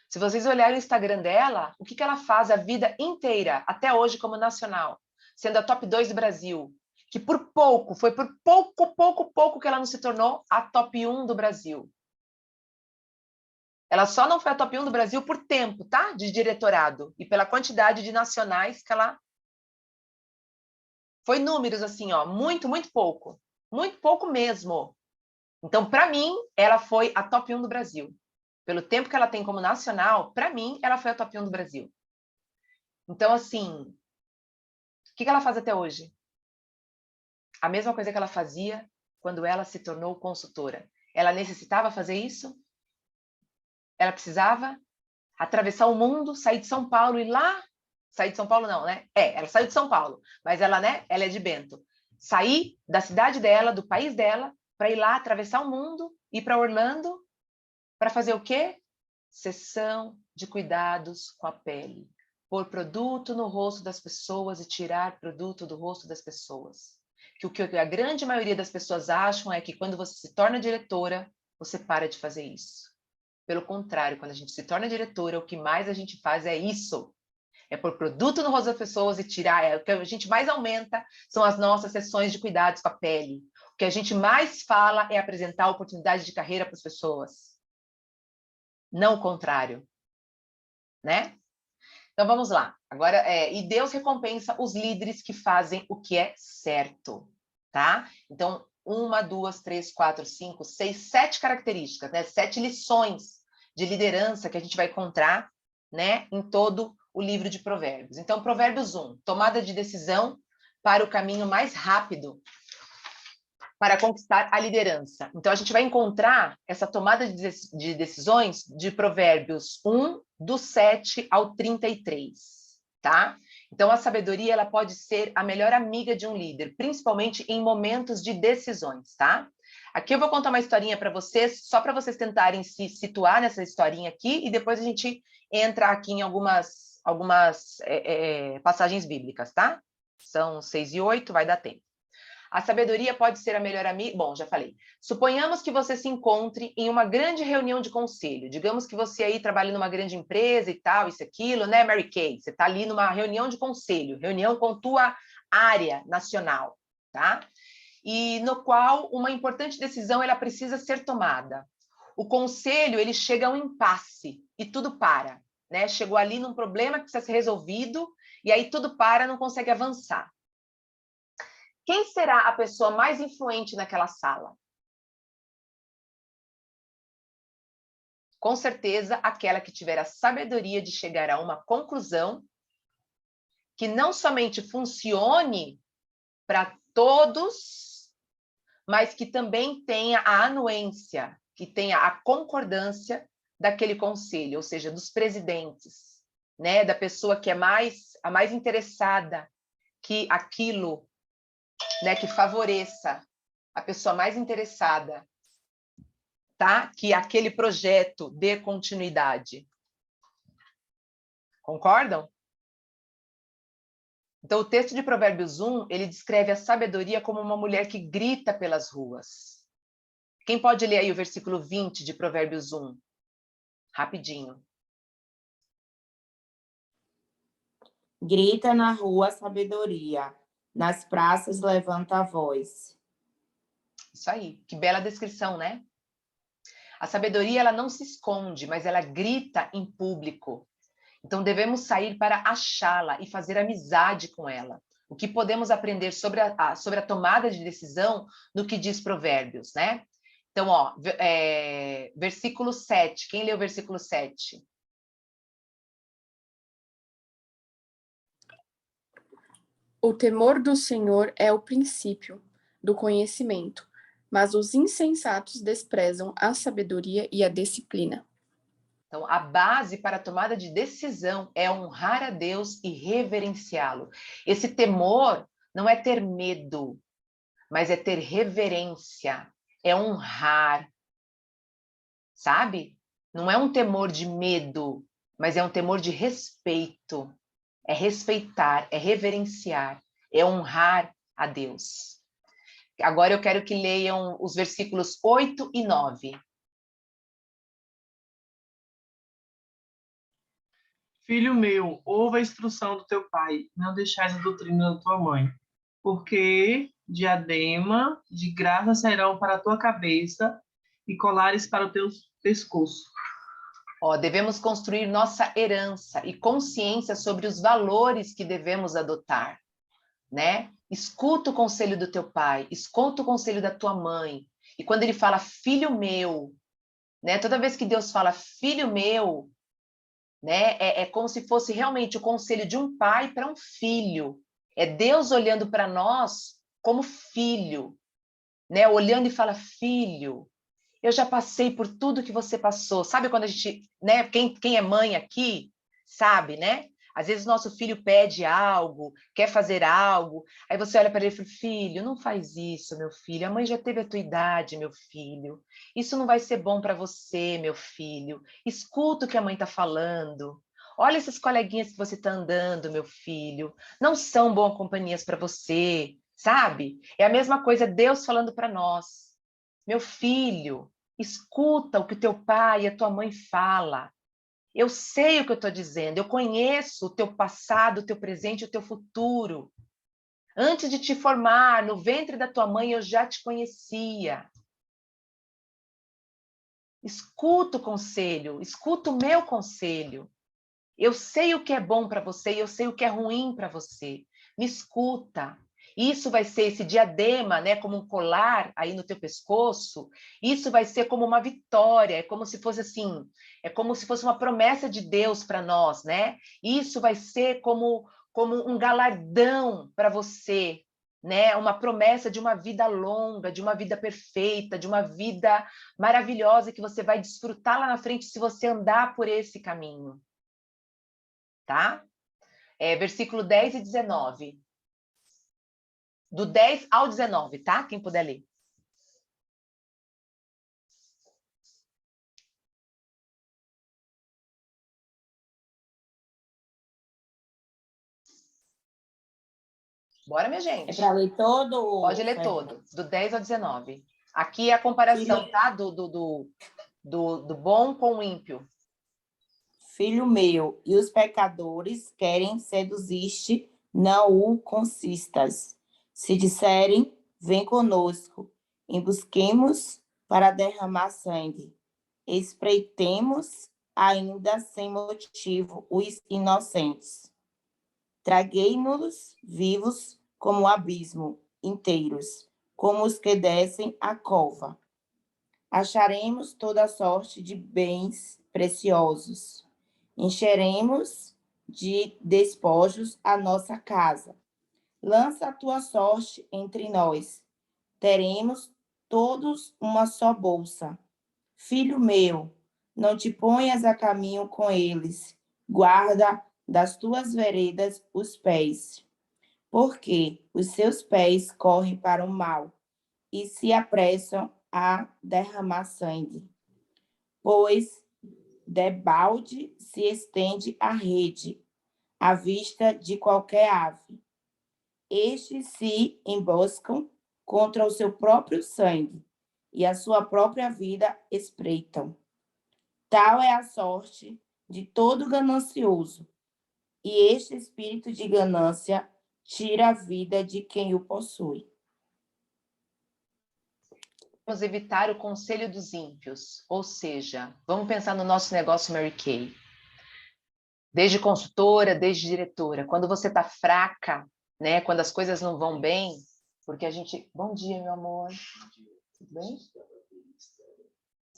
Se vocês olharem o Instagram dela, o que ela faz a vida inteira, até hoje como nacional, sendo a top 2 do Brasil, que por pouco, foi por pouco que ela não se tornou a top 1 do Brasil. Ela só não foi a top 1 do Brasil por tempo, tá? De diretorado e pela quantidade de nacionais que ela... Foi números assim, ó, muito pouco mesmo. Então, para mim, ela foi a top 1 do Brasil. Pelo tempo que ela tem como nacional, para mim, ela foi a top 1 do Brasil. Então, assim, o que ela faz até hoje? A mesma coisa que ela fazia quando ela se tornou consultora. Ela necessitava fazer isso? Ela precisava atravessar o mundo, sair de São Paulo e lá... Sair de São Paulo não, né? Ela saiu de São Paulo, mas ela, né? Ela é de Bento. Sair da cidade dela, do país dela, para ir lá atravessar o mundo, ir para Orlando, para fazer o quê? Sessão de cuidados com a pele. Pôr produto no rosto das pessoas e tirar produto do rosto das pessoas. Que o que a grande maioria das pessoas acham é que quando você se torna diretora, você para de fazer isso. Pelo contrário, quando a gente se torna diretora, o que mais a gente faz é isso. É pôr produto no rosto das pessoas e tirar. O que a gente mais aumenta são as nossas sessões de cuidados com a pele. O que a gente mais fala é apresentar oportunidade de carreira para as pessoas. Não o contrário. Né? Então, vamos lá. Agora, e Deus recompensa os líderes que fazem o que é certo. Tá? Então, 1, 2, 3, 4, 5, 6, 7 características, né? 7 lições de liderança que a gente vai encontrar, né, em todo o livro de Provérbios. Então, Provérbios 1, tomada de decisão para o caminho mais rápido para conquistar a liderança. Então, a gente vai encontrar essa tomada de decisões de Provérbios 1, do 7 ao 33, tá? Então, a sabedoria ela pode ser a melhor amiga de um líder, principalmente em momentos de decisões, tá? Aqui eu vou contar uma historinha para vocês, só para vocês tentarem se situar nessa historinha aqui, e depois a gente entra aqui em algumas passagens bíblicas, tá? São 6 e 8, vai dar tempo. A sabedoria pode ser a melhor amiga... Bom, já falei. Suponhamos que você se encontre em uma grande reunião de conselho. Digamos que você aí trabalha numa grande empresa e tal, isso, aquilo, né, Mary Kay? Você está ali numa reunião de conselho, reunião com tua área nacional, tá? E no qual uma importante decisão ela precisa ser tomada. O conselho, ele chega a um impasse e tudo para, né? Chegou ali num problema que precisa ser resolvido e aí tudo para, não consegue avançar. Quem será a pessoa mais influente naquela sala? Com certeza, aquela que tiver a sabedoria de chegar a uma conclusão que não somente funcione para todos, mas que também tenha a anuência, que tenha a concordância daquele conselho, ou seja, dos presidentes, né, da pessoa que é a mais interessada que aquilo, né, que favoreça a pessoa mais interessada, tá? Que aquele projeto dê continuidade. Concordam? Então, o texto de Provérbios 1, ele descreve a sabedoria como uma mulher que grita pelas ruas. Quem pode ler aí o versículo 20 de Provérbios 1? Rapidinho. Grita na rua a sabedoria, nas praças levanta a voz. Isso aí, que bela descrição, né? A sabedoria, ela não se esconde, mas ela grita em público. Então, devemos sair para achá-la e fazer amizade com ela. O que podemos aprender sobre a tomada de decisão no que diz Provérbios, né? Então, ó, versículo 7. Quem leu o versículo 7? O temor do Senhor é o princípio do conhecimento, mas os insensatos desprezam a sabedoria e a disciplina. Então, a base para a tomada de decisão é honrar a Deus e reverenciá-lo. Esse temor não é ter medo, mas é ter reverência, é honrar, sabe? Não é um temor de medo, mas é um temor de respeito. É respeitar, é reverenciar, é honrar a Deus. Agora eu quero que leiam os versículos 8 e 9. Filho meu, ouve a instrução do teu pai, não deixais a doutrina da tua mãe, porque diadema de graça serão para a tua cabeça e colares para o teu pescoço. Ó, devemos construir nossa herança e consciência sobre os valores que devemos adotar, né? Escuta o conselho do teu pai, escuta o conselho da tua mãe. E quando ele fala filho meu, né? Toda vez que Deus fala filho meu, né? É como se fosse realmente o conselho de um pai para um filho. É Deus olhando para nós como filho, né? Olhando e fala filho. Eu já passei por tudo que você passou. Sabe quando a gente, né? Quem é mãe aqui, sabe, né? Às vezes nosso filho pede algo, quer fazer algo, aí você olha para ele e fala, filho, não faz isso, meu filho. A mãe já teve a tua idade, meu filho. Isso não vai ser bom para você, meu filho. Escuta o que a mãe está falando. Olha esses coleguinhas que você está andando, meu filho. Não são boas companhias para você, sabe? É a mesma coisa Deus falando para nós. Meu filho, escuta o que o teu pai e a tua mãe fala. Eu sei o que eu estou dizendo, eu conheço o teu passado, o teu presente e o teu futuro. Antes de te formar no ventre da tua mãe, eu já te conhecia. Escuta o conselho, escuta o meu conselho. Eu sei o que é bom para você e eu sei o que é ruim para você. Me escuta. Isso vai ser esse diadema, né, como um colar aí no teu pescoço. Isso vai ser como uma vitória, é como se fosse assim, é como se fosse uma promessa de Deus para nós, né? Isso vai ser como um galardão para você, né? Uma promessa de uma vida longa, de uma vida perfeita, de uma vida maravilhosa que você vai desfrutar lá na frente se você andar por esse caminho. Tá? Versículo 10 e 19. Do 10 ao 19, tá? Quem puder ler. Bora, minha gente. É para ler todo? Pode ler todo, do 10 ao 19. Aqui é a comparação, tá? Do bom com o ímpio. Filho meu, e os pecadores querem seduzir-te, não o consistas. Se disserem, vem conosco, e busquemos para derramar sangue. Espreitemos ainda sem motivo os inocentes. Traguei-nos vivos como o abismo, inteiros, como os que descem a cova. Acharemos toda sorte de bens preciosos. Encheremos de despojos a nossa casa. Lança a tua sorte entre nós. Teremos todos uma só bolsa. Filho meu, não te ponhas a caminho com eles. Guarda das tuas veredas os pés, porque os seus pés correm para o mal e se apressam a derramar sangue. Pois debalde se estende a rede, à vista de qualquer ave. Estes se emboscam contra o seu próprio sangue e a sua própria vida espreitam. Tal é a sorte de todo ganancioso, e este espírito de ganância tira a vida de quem o possui. Vamos evitar o conselho dos ímpios, ou seja, vamos pensar no nosso negócio Mary Kay. Desde consultora, desde diretora, quando você está fraca, né, quando as coisas não vão bem, porque a gente... Bom dia, meu amor. Tudo bem?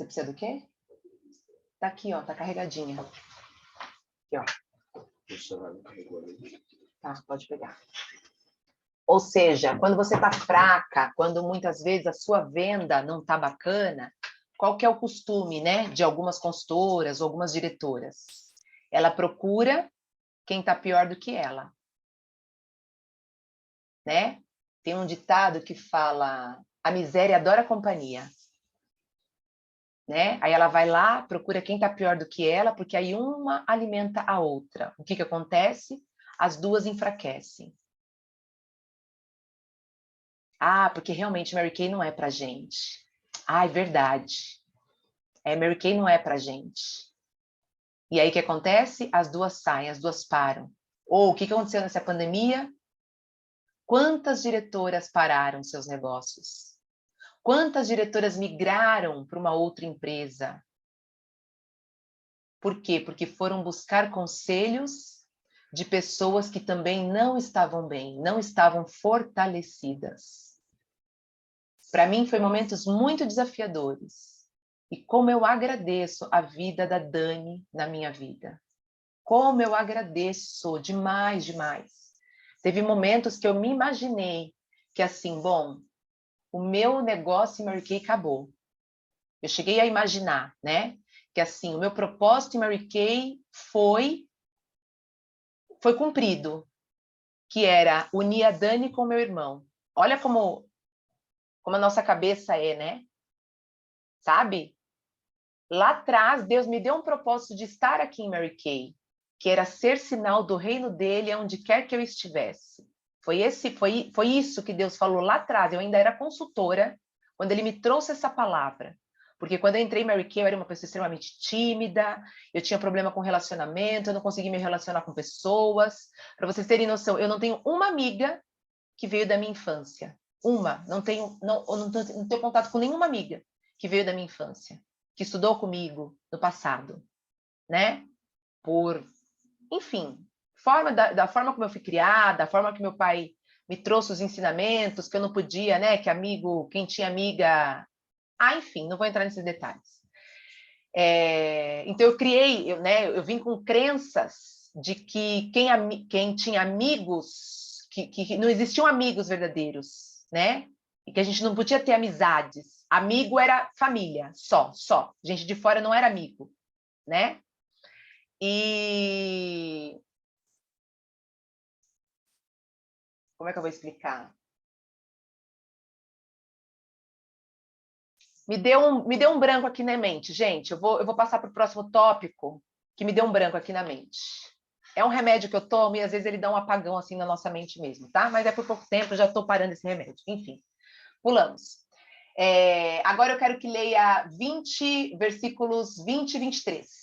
Você precisa do quê? Tá aqui, ó, tá carregadinha. Aqui, ó. Tá, pode pegar. Ou seja, quando você tá fraca, quando muitas vezes a sua venda não tá bacana, qual que é o costume, né, de algumas consultoras ou algumas diretoras? Ela procura quem tá pior do que ela, né? Tem um ditado que fala: a miséria adora companhia. Né? Aí ela vai lá, procura quem está pior do que ela, porque aí uma alimenta a outra. O que que acontece? As duas enfraquecem. Ah, porque realmente Mary Kay não é pra gente. Ah, é verdade. Mary Kay não é pra gente. E aí o que acontece? As duas saem, as duas param. Ou o que que aconteceu nessa pandemia? Quantas diretoras pararam seus negócios? Quantas diretoras migraram para uma outra empresa? Por quê? Porque foram buscar conselhos de pessoas que também não estavam bem, não estavam fortalecidas. Para mim, foi momentos muito desafiadores. E como eu agradeço a vida da Dani na minha vida. Como eu agradeço demais, demais. Teve momentos que eu me imaginei que assim, bom, o meu negócio em Mary Kay acabou. Eu cheguei a imaginar, né? Que assim, o meu propósito em Mary Kay foi cumprido, que era unir a Dani com meu irmão. Olha como a nossa cabeça é, né? Sabe? Lá atrás, Deus me deu um propósito de estar aqui em Mary Kay, que era ser sinal do reino dele onde quer que eu estivesse. Foi isso que Deus falou lá atrás. Eu ainda era consultora quando ele me trouxe essa palavra. Porque quando eu entrei em Mary Kay, eu era uma pessoa extremamente tímida, eu tinha problema com relacionamento, eu não conseguia me relacionar com pessoas. Para vocês terem noção, eu não tenho uma amiga que veio da minha infância. Uma. Não tenho contato com nenhuma amiga que veio da minha infância, que estudou comigo no passado, né? Enfim, da forma como eu fui criada, da forma que meu pai me trouxe os ensinamentos, que eu não podia, né? Que amigo, quem tinha amiga... enfim, não vou entrar nesses detalhes. Então eu vim com crenças de que quem tinha amigos, que não existiam amigos verdadeiros, né? E que a gente não podia ter amizades. Amigo era família, só. Gente de fora não era amigo, né? E como é que eu vou explicar? Me deu um branco aqui na mente, gente. Eu vou passar para o próximo tópico, que me deu um branco aqui na mente. É um remédio que eu tomo e às vezes ele dá um apagão assim na nossa mente mesmo, tá? Mas é por pouco tempo, já estou parando esse remédio. Enfim, pulamos. Agora eu quero que leia versículos 20 e 23.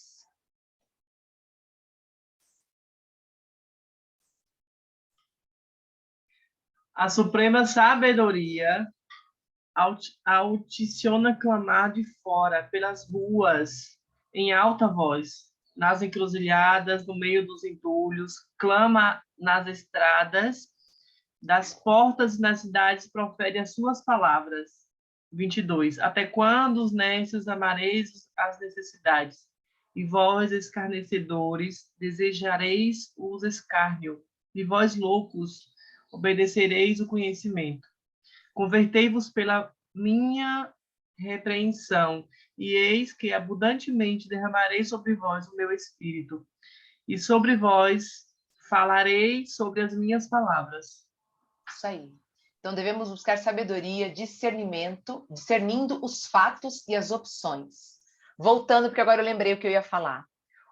A suprema sabedoria audiciona clamar de fora, pelas ruas, em alta voz, nas encruzilhadas, no meio dos entulhos, clama nas estradas, das portas e nas cidades, profere as suas palavras. 22. Até quando os necios amareis as necessidades? E vós, escarnecedores, desejareis os escárnio, e vós, loucos, obedecereis o conhecimento. Convertei-vos pela minha repreensão, e eis que abundantemente derramarei sobre vós o meu espírito, e sobre vós falarei sobre as minhas palavras. Isso aí. Então, devemos buscar sabedoria, discernimento, discernindo os fatos e as opções. Voltando, porque agora eu lembrei o que eu ia falar.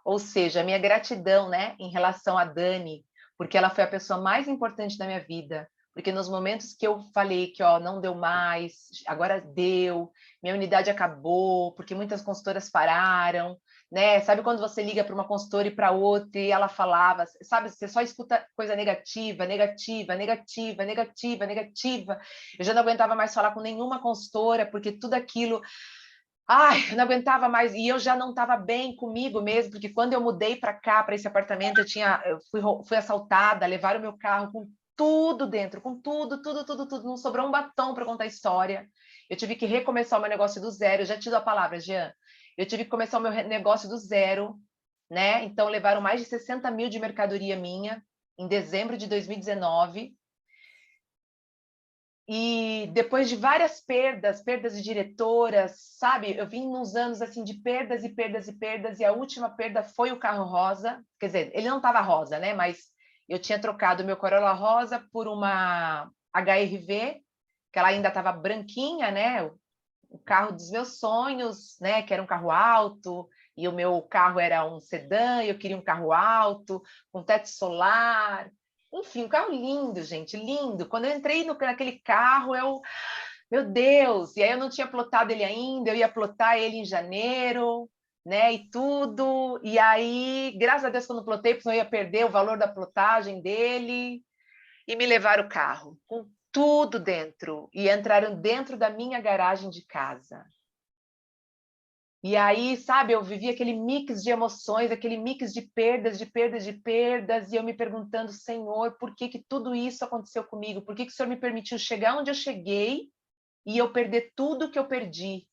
Ou seja, a minha gratidão, né, em relação a Dani, porque ela foi a pessoa mais importante da minha vida. Porque nos momentos que eu falei que não deu mais, agora deu, minha unidade acabou, porque muitas consultoras pararam, né? Sabe quando você liga para uma consultora e para outra e ela falava, sabe, você só escuta coisa negativa, negativa, negativa, negativa, negativa. Eu já não aguentava mais falar com nenhuma consultora, porque tudo aquilo... eu não aguentava mais, e eu já não estava bem comigo mesmo, porque quando eu mudei para cá, para esse apartamento, eu fui assaltada, levaram meu carro com tudo dentro, com tudo, tudo, tudo, tudo. Não sobrou um batom para contar história. Eu tive que recomeçar o meu negócio do zero. Eu já te dou a palavra, Jean. Eu tive que começar o meu negócio do zero, né? Então, levaram mais de 60 mil de mercadoria minha em dezembro de 2019. E depois de várias perdas de diretoras, sabe? Eu vim nos anos assim de perdas e perdas e perdas, e a última perda foi o carro rosa. Quer dizer, ele não estava rosa, né? Mas eu tinha trocado o meu Corolla rosa por uma HR-V, que ela ainda estava branquinha, né? O carro dos meus sonhos, né? Que era um carro alto, e o meu carro era um sedã, e eu queria um carro alto, com teto solar. Enfim, um carro lindo, gente, lindo. Quando eu entrei naquele carro, meu Deus! E aí eu não tinha plotado ele ainda, eu ia plotar ele em janeiro, né? E tudo. E aí, graças a Deus, quando eu plotei, porque senão eu ia perder o valor da plotagem dele. E me levaram o carro, com tudo dentro. E entraram dentro da minha garagem de casa. E aí, sabe, eu vivi aquele mix de emoções, aquele mix de perdas, de perdas, de perdas, e eu me perguntando, Senhor, por que que tudo isso aconteceu comigo? Por que que o Senhor me permitiu chegar onde eu cheguei e eu perder tudo que eu perdi,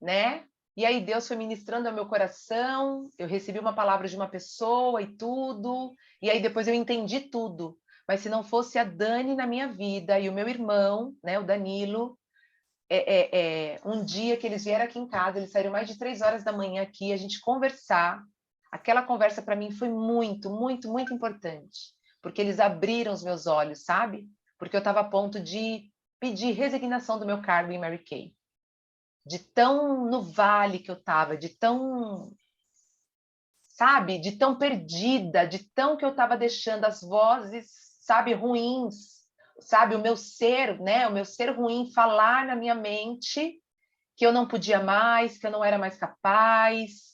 né? E aí Deus foi ministrando ao meu coração, eu recebi uma palavra de uma pessoa e tudo, e aí depois eu entendi tudo. Mas se não fosse a Dani na minha vida e o meu irmão, né, o Danilo, um dia que eles vieram aqui em casa, eles saíram mais de 3 horas da manhã aqui, a gente conversar. Aquela conversa para mim foi muito, muito, muito importante, porque eles abriram os meus olhos, sabe? Porque eu estava a ponto de pedir resignação do meu cargo em Mary Kay. De tão no vale que eu estava, de tão, sabe? De tão perdida, de tão que eu estava deixando as vozes, sabe, ruins, sabe, o meu ser, né, o meu ser ruim falar na minha mente que eu não podia mais, que eu não era mais capaz,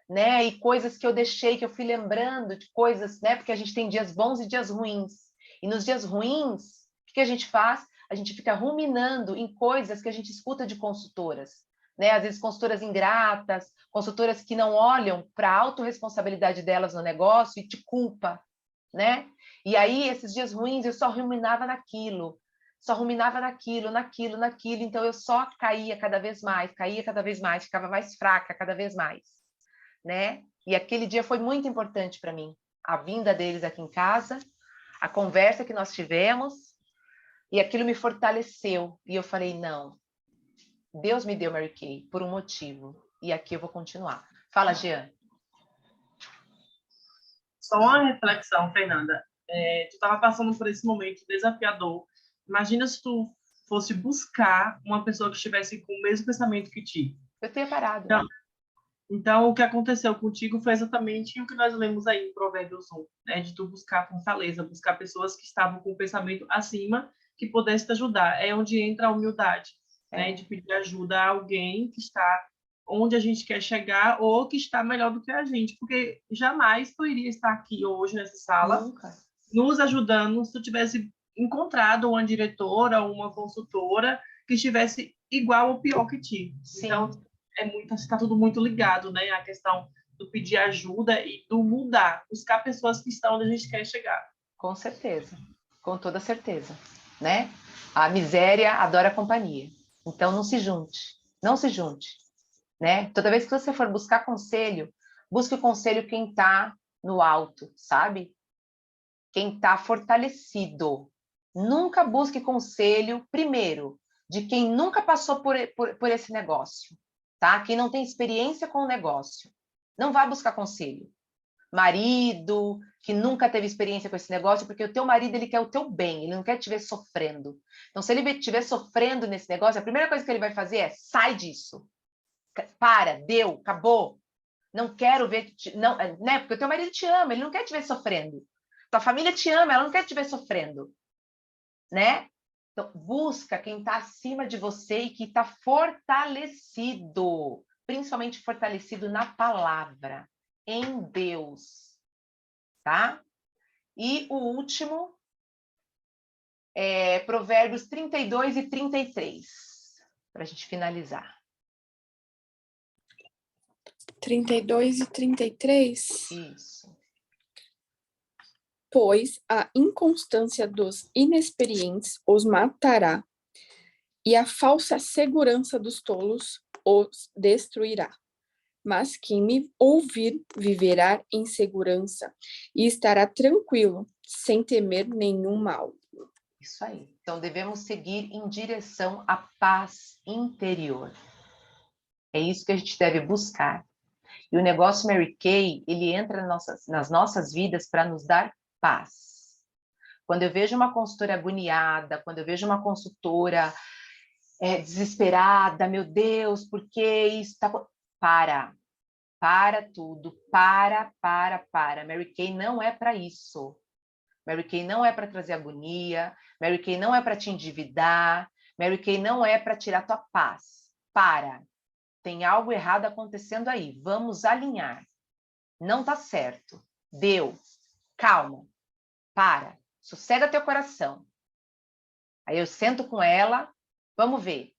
né, e coisas que eu deixei, que eu fui lembrando de coisas, né, porque a gente tem dias bons e dias ruins, e nos dias ruins, o que a gente faz? A gente fica ruminando em coisas que a gente escuta de consultoras, né, às vezes consultoras ingratas, consultoras que não olham para a autorresponsabilidade delas no negócio e te culpa, né? E aí, esses dias ruins, eu só ruminava naquilo, naquilo, então eu só caía cada vez mais, ficava mais fraca cada vez mais, né? E aquele dia foi muito importante para mim, a vinda deles aqui em casa, a conversa que nós tivemos, e aquilo me fortaleceu, e eu falei, não, Deus me deu Mary Kay por um motivo, e aqui eu vou continuar. Fala, Jean. Só uma reflexão, Fernanda. Tu estava passando por esse momento desafiador. Imagina se tu fosse buscar uma pessoa que estivesse com o mesmo pensamento que ti. Eu tenho parado. Então, o que aconteceu contigo foi exatamente o que nós lemos aí em Provérbios 1, né? De tu buscar fortaleza, buscar pessoas que estavam com o pensamento acima, que pudessem te ajudar. É onde entra a humildade, né? De pedir ajuda a alguém que está onde a gente quer chegar ou que está melhor do que a gente, porque jamais tu iria estar aqui hoje nessa sala Nunca. nos ajudando se tu tivesse encontrado uma diretora ou uma consultora que estivesse igual ou pior que ti. Sim. Então, está tudo muito ligado, né? A questão do pedir ajuda e do mudar, buscar pessoas que estão onde a gente quer chegar. Com certeza, com toda certeza, né? A miséria adora a companhia. Então não se junte, né? Toda vez que você for buscar conselho, busque o conselho quem está no alto, sabe? Quem está fortalecido. Nunca busque conselho, primeiro, de quem nunca passou por esse negócio, tá? Quem não tem experiência com o negócio. Não vá buscar conselho. Marido que nunca teve experiência com esse negócio, porque o teu marido ele quer o teu bem, ele não quer te ver sofrendo. Então, se ele estiver sofrendo nesse negócio, a primeira coisa que ele vai fazer é sai disso. Para, deu, acabou. Não quero ver, não, né? Porque o teu marido te ama, ele não quer te ver sofrendo. Tua família te ama, ela não quer te ver sofrendo, né? Então, busca quem está acima de você e que está fortalecido, principalmente fortalecido na palavra, em Deus, tá? E o último é Provérbios 32 e 33, para a gente finalizar. 32 e 33? Isso. pois a inconstância dos inexperientes os matará, e a falsa segurança dos tolos os destruirá. Mas quem me ouvir viverá em segurança e estará tranquilo, sem temer nenhum mal. Isso aí. Então, devemos seguir em direção à paz interior. É isso que a gente deve buscar. E o negócio Mary Kay, ele entra nas nossas vidas para nos dar paz. Quando eu vejo uma consultora agoniada, quando eu vejo uma consultora desesperada, meu Deus, por que isso está... Para tudo, para. Mary Kay não é para isso. Mary Kay não é para trazer agonia, Mary Kay não é para te endividar, Mary Kay não é para tirar tua paz. Para. Tem algo errado acontecendo aí. Vamos alinhar. Não tá certo. Deu. Calma. Para. Sossega teu coração. Aí eu sento com ela, vamos ver.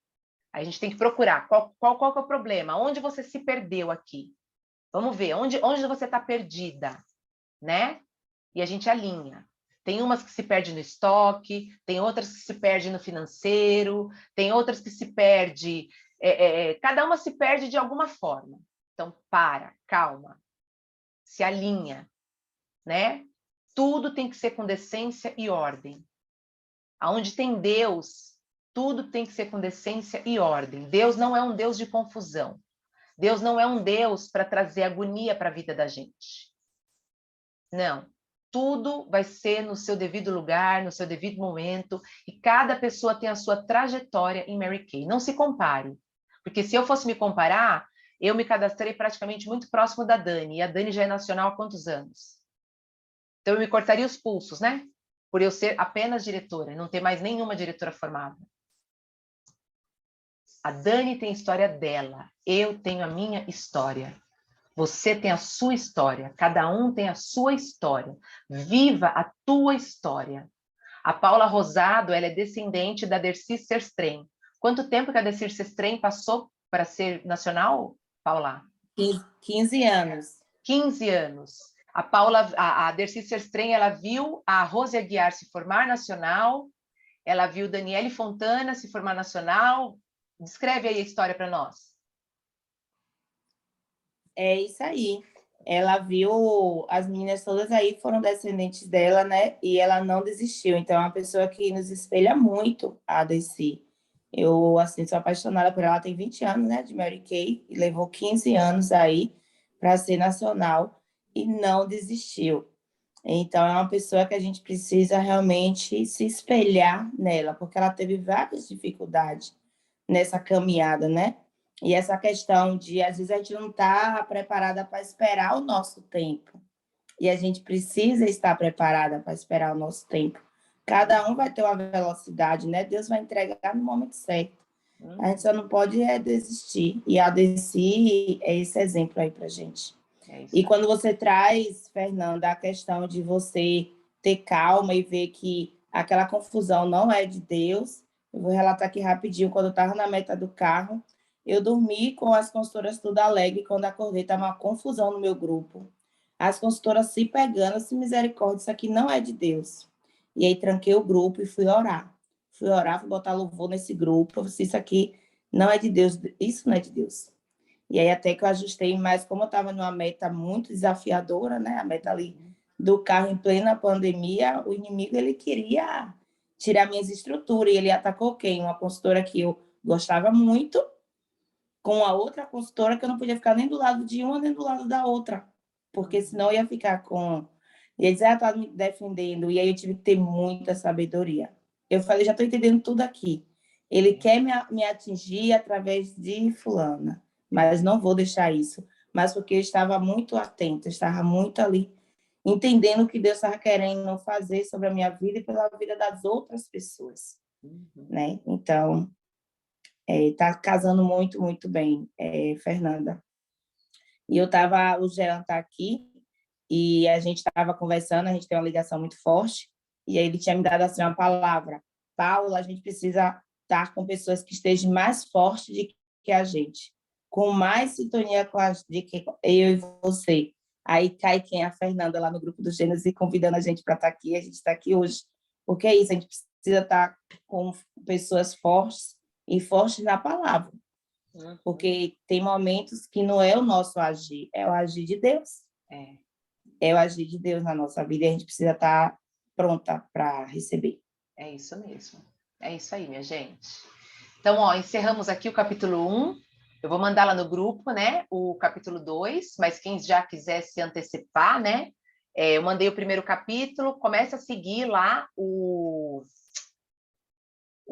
Aí a gente tem que procurar qual que é o problema, onde você se perdeu aqui. Vamos ver, onde você está perdida, né? E a gente alinha. Tem umas que se perdem no estoque, tem outras que se perdem no financeiro, tem outras que se perdem... cada uma se perde de alguma forma. Então, calma, se alinha, né? Tudo tem que ser com decência e ordem. Aonde tem Deus, tudo tem que ser com decência e ordem. Deus não é um Deus de confusão. Deus não é um Deus para trazer agonia para a vida da gente. Não. Tudo vai ser no seu devido lugar, no seu devido momento, e cada pessoa tem a sua trajetória em Mary Kay. Não se compare. Porque se eu fosse me comparar, eu me cadastrei praticamente muito próximo da Dani, e a Dani já é nacional há quantos anos? Então eu me cortaria os pulsos, né? Por eu ser apenas diretora, e não ter mais nenhuma diretora formada. A Dani tem a história dela, eu tenho a minha história. Você tem a sua história, cada um tem a sua história. Viva a tua história. A Paula Rosado, ela é descendente da Dercy Serstrem. Quanto tempo que a Dercy Serstrem passou para ser nacional, Paula? 15 anos. 15 anos. A Dercy Serstrem, ela viu a Rose Aguiar se formar nacional, ela viu Daniele Fontana se formar nacional. Descreve aí a história para nós. É isso aí. Ela viu, as meninas todas aí foram descendentes dela, né? E ela não desistiu. Então, é uma pessoa que nos espelha muito, a Dercy. Eu, assim, sou apaixonada por ela. Ela tem 20 anos, né? De Mary Kay. E levou 15 anos aí para ser nacional e não desistiu. Então, é uma pessoa que a gente precisa realmente se espelhar nela, porque ela teve várias dificuldades nessa caminhada, né? E essa questão de, às vezes, a gente não está preparada para esperar o nosso tempo. E a gente precisa estar preparada para esperar o nosso tempo. Cada um vai ter uma velocidade, né? Deus vai entregar no momento certo. A gente só não pode desistir. E a Dercy é esse exemplo aí para a gente. E quando você traz, Fernanda, a questão de você ter calma e ver que aquela confusão não é de Deus, eu vou relatar aqui rapidinho. Quando eu estava na meta do carro, eu dormi com as consultoras tudo alegre. Quando acordei, estava uma confusão no meu grupo. As consultoras se pegando, assim, misericórdia, isso aqui não é de Deus. E aí tranquei o grupo e fui orar. Fui botar louvor nesse grupo. Eu disse, isso aqui não é de Deus, isso não é de Deus. E aí até que eu ajustei, mas como eu estava numa meta muito desafiadora, né? A meta ali do carro em plena pandemia, o inimigo, ele queria tirar minhas estruturas. E ele atacou quem? Uma consultora que eu gostava muito, com a outra consultora que eu não podia ficar nem do lado de uma nem do lado da outra, porque senão eu ia ficar com... E eles já estavam me defendendo, e aí eu tive que ter muita sabedoria. Eu falei, já estou entendendo tudo aqui. Ele quer me atingir através de fulana, mas não vou deixar isso. Mas porque eu estava muito atenta, eu estava muito ali, entendendo o que Deus estava querendo fazer sobre a minha vida e pela vida das outras pessoas. Né? Então, está casando muito, muito bem, Fernanda. E o Jean está aqui, e a gente estava conversando, a gente tem uma ligação muito forte, e aí ele tinha me dado assim uma palavra: Paula, a gente precisa estar com pessoas que estejam mais fortes do que a gente, com mais sintonia com de que eu e você. Aí cai quem? A Fernanda lá no grupo do Gênesis e convidando a gente para estar aqui. A gente está aqui hoje. Porque é isso, a gente precisa estar com pessoas fortes e fortes na palavra. Porque tem momentos que não é o nosso agir, é o agir de Deus. É o agir de Deus na nossa vida e a gente precisa estar pronta para receber. É isso mesmo. É isso aí, minha gente. Então, ó, encerramos aqui o capítulo 1. Eu vou mandar lá no grupo, né, o capítulo 2, mas quem já quiser se antecipar, né, eu mandei o primeiro capítulo, começa a seguir lá o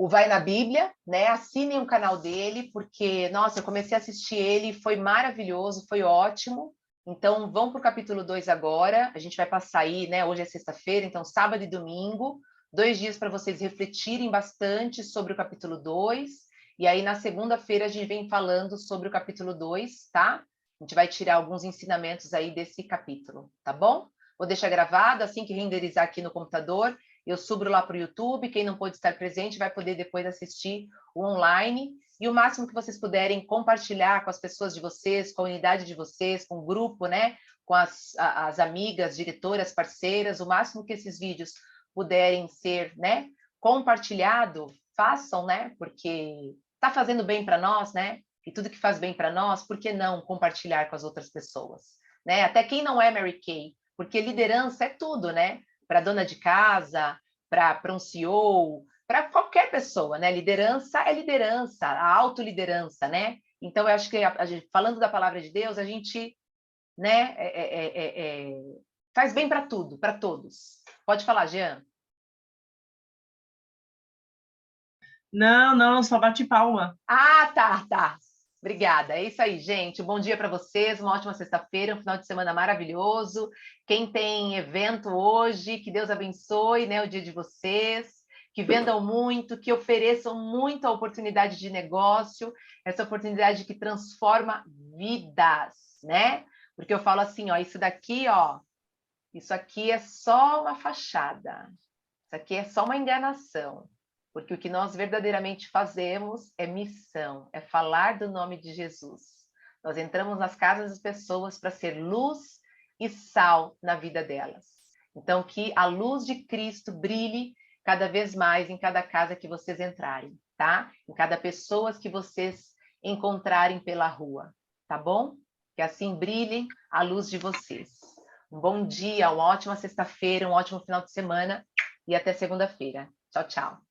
Vai na Bíblia, né, assinem o canal dele, porque, nossa, eu comecei a assistir ele, foi maravilhoso, foi ótimo. Então, vão para o capítulo 2 agora, a gente vai passar aí, né, hoje é sexta-feira, então sábado e domingo, 2 dias para vocês refletirem bastante sobre o capítulo 2, e aí na segunda-feira a gente vem falando sobre o capítulo 2, tá? A gente vai tirar alguns ensinamentos aí desse capítulo, tá bom? Vou deixar gravado, assim que renderizar aqui no computador, eu subo lá para o YouTube, quem não pôde estar presente vai poder depois assistir o online, e o máximo que vocês puderem compartilhar com as pessoas de vocês, com a unidade de vocês, com o grupo, né? Com as amigas, diretoras, parceiras, o máximo que esses vídeos puderem ser, né, compartilhado, façam, né, porque está fazendo bem para nós, né, e tudo que faz bem para nós, por que não compartilhar com as outras pessoas, né, até quem não é Mary Kay, porque liderança é tudo, né, para dona de casa, para um CEO, para qualquer pessoa, né, liderança é liderança, a autoliderança, né, então eu acho que falando da palavra de Deus, a gente, né, faz bem para tudo, para todos. Pode falar, Jean. Não, só bate palma. Ah, tá. Obrigada. É isso aí, gente. Um bom dia para vocês, uma ótima sexta-feira, um final de semana maravilhoso. Quem tem evento hoje, que Deus abençoe, né, o dia de vocês, que vendam muito, que ofereçam muita oportunidade de negócio, essa oportunidade que transforma vidas, né? Porque eu falo assim, ó, isso aqui é só uma fachada. Isso aqui é só uma enganação. Porque o que nós verdadeiramente fazemos é missão, é falar do nome de Jesus. Nós entramos nas casas das pessoas para ser luz e sal na vida delas. Então, que a luz de Cristo brilhe cada vez mais em cada casa que vocês entrarem, tá? Em cada pessoa que vocês encontrarem pela rua, tá bom? Que assim brilhe a luz de vocês. Um bom dia, uma ótima sexta-feira, um ótimo final de semana e até segunda-feira. Tchau, tchau.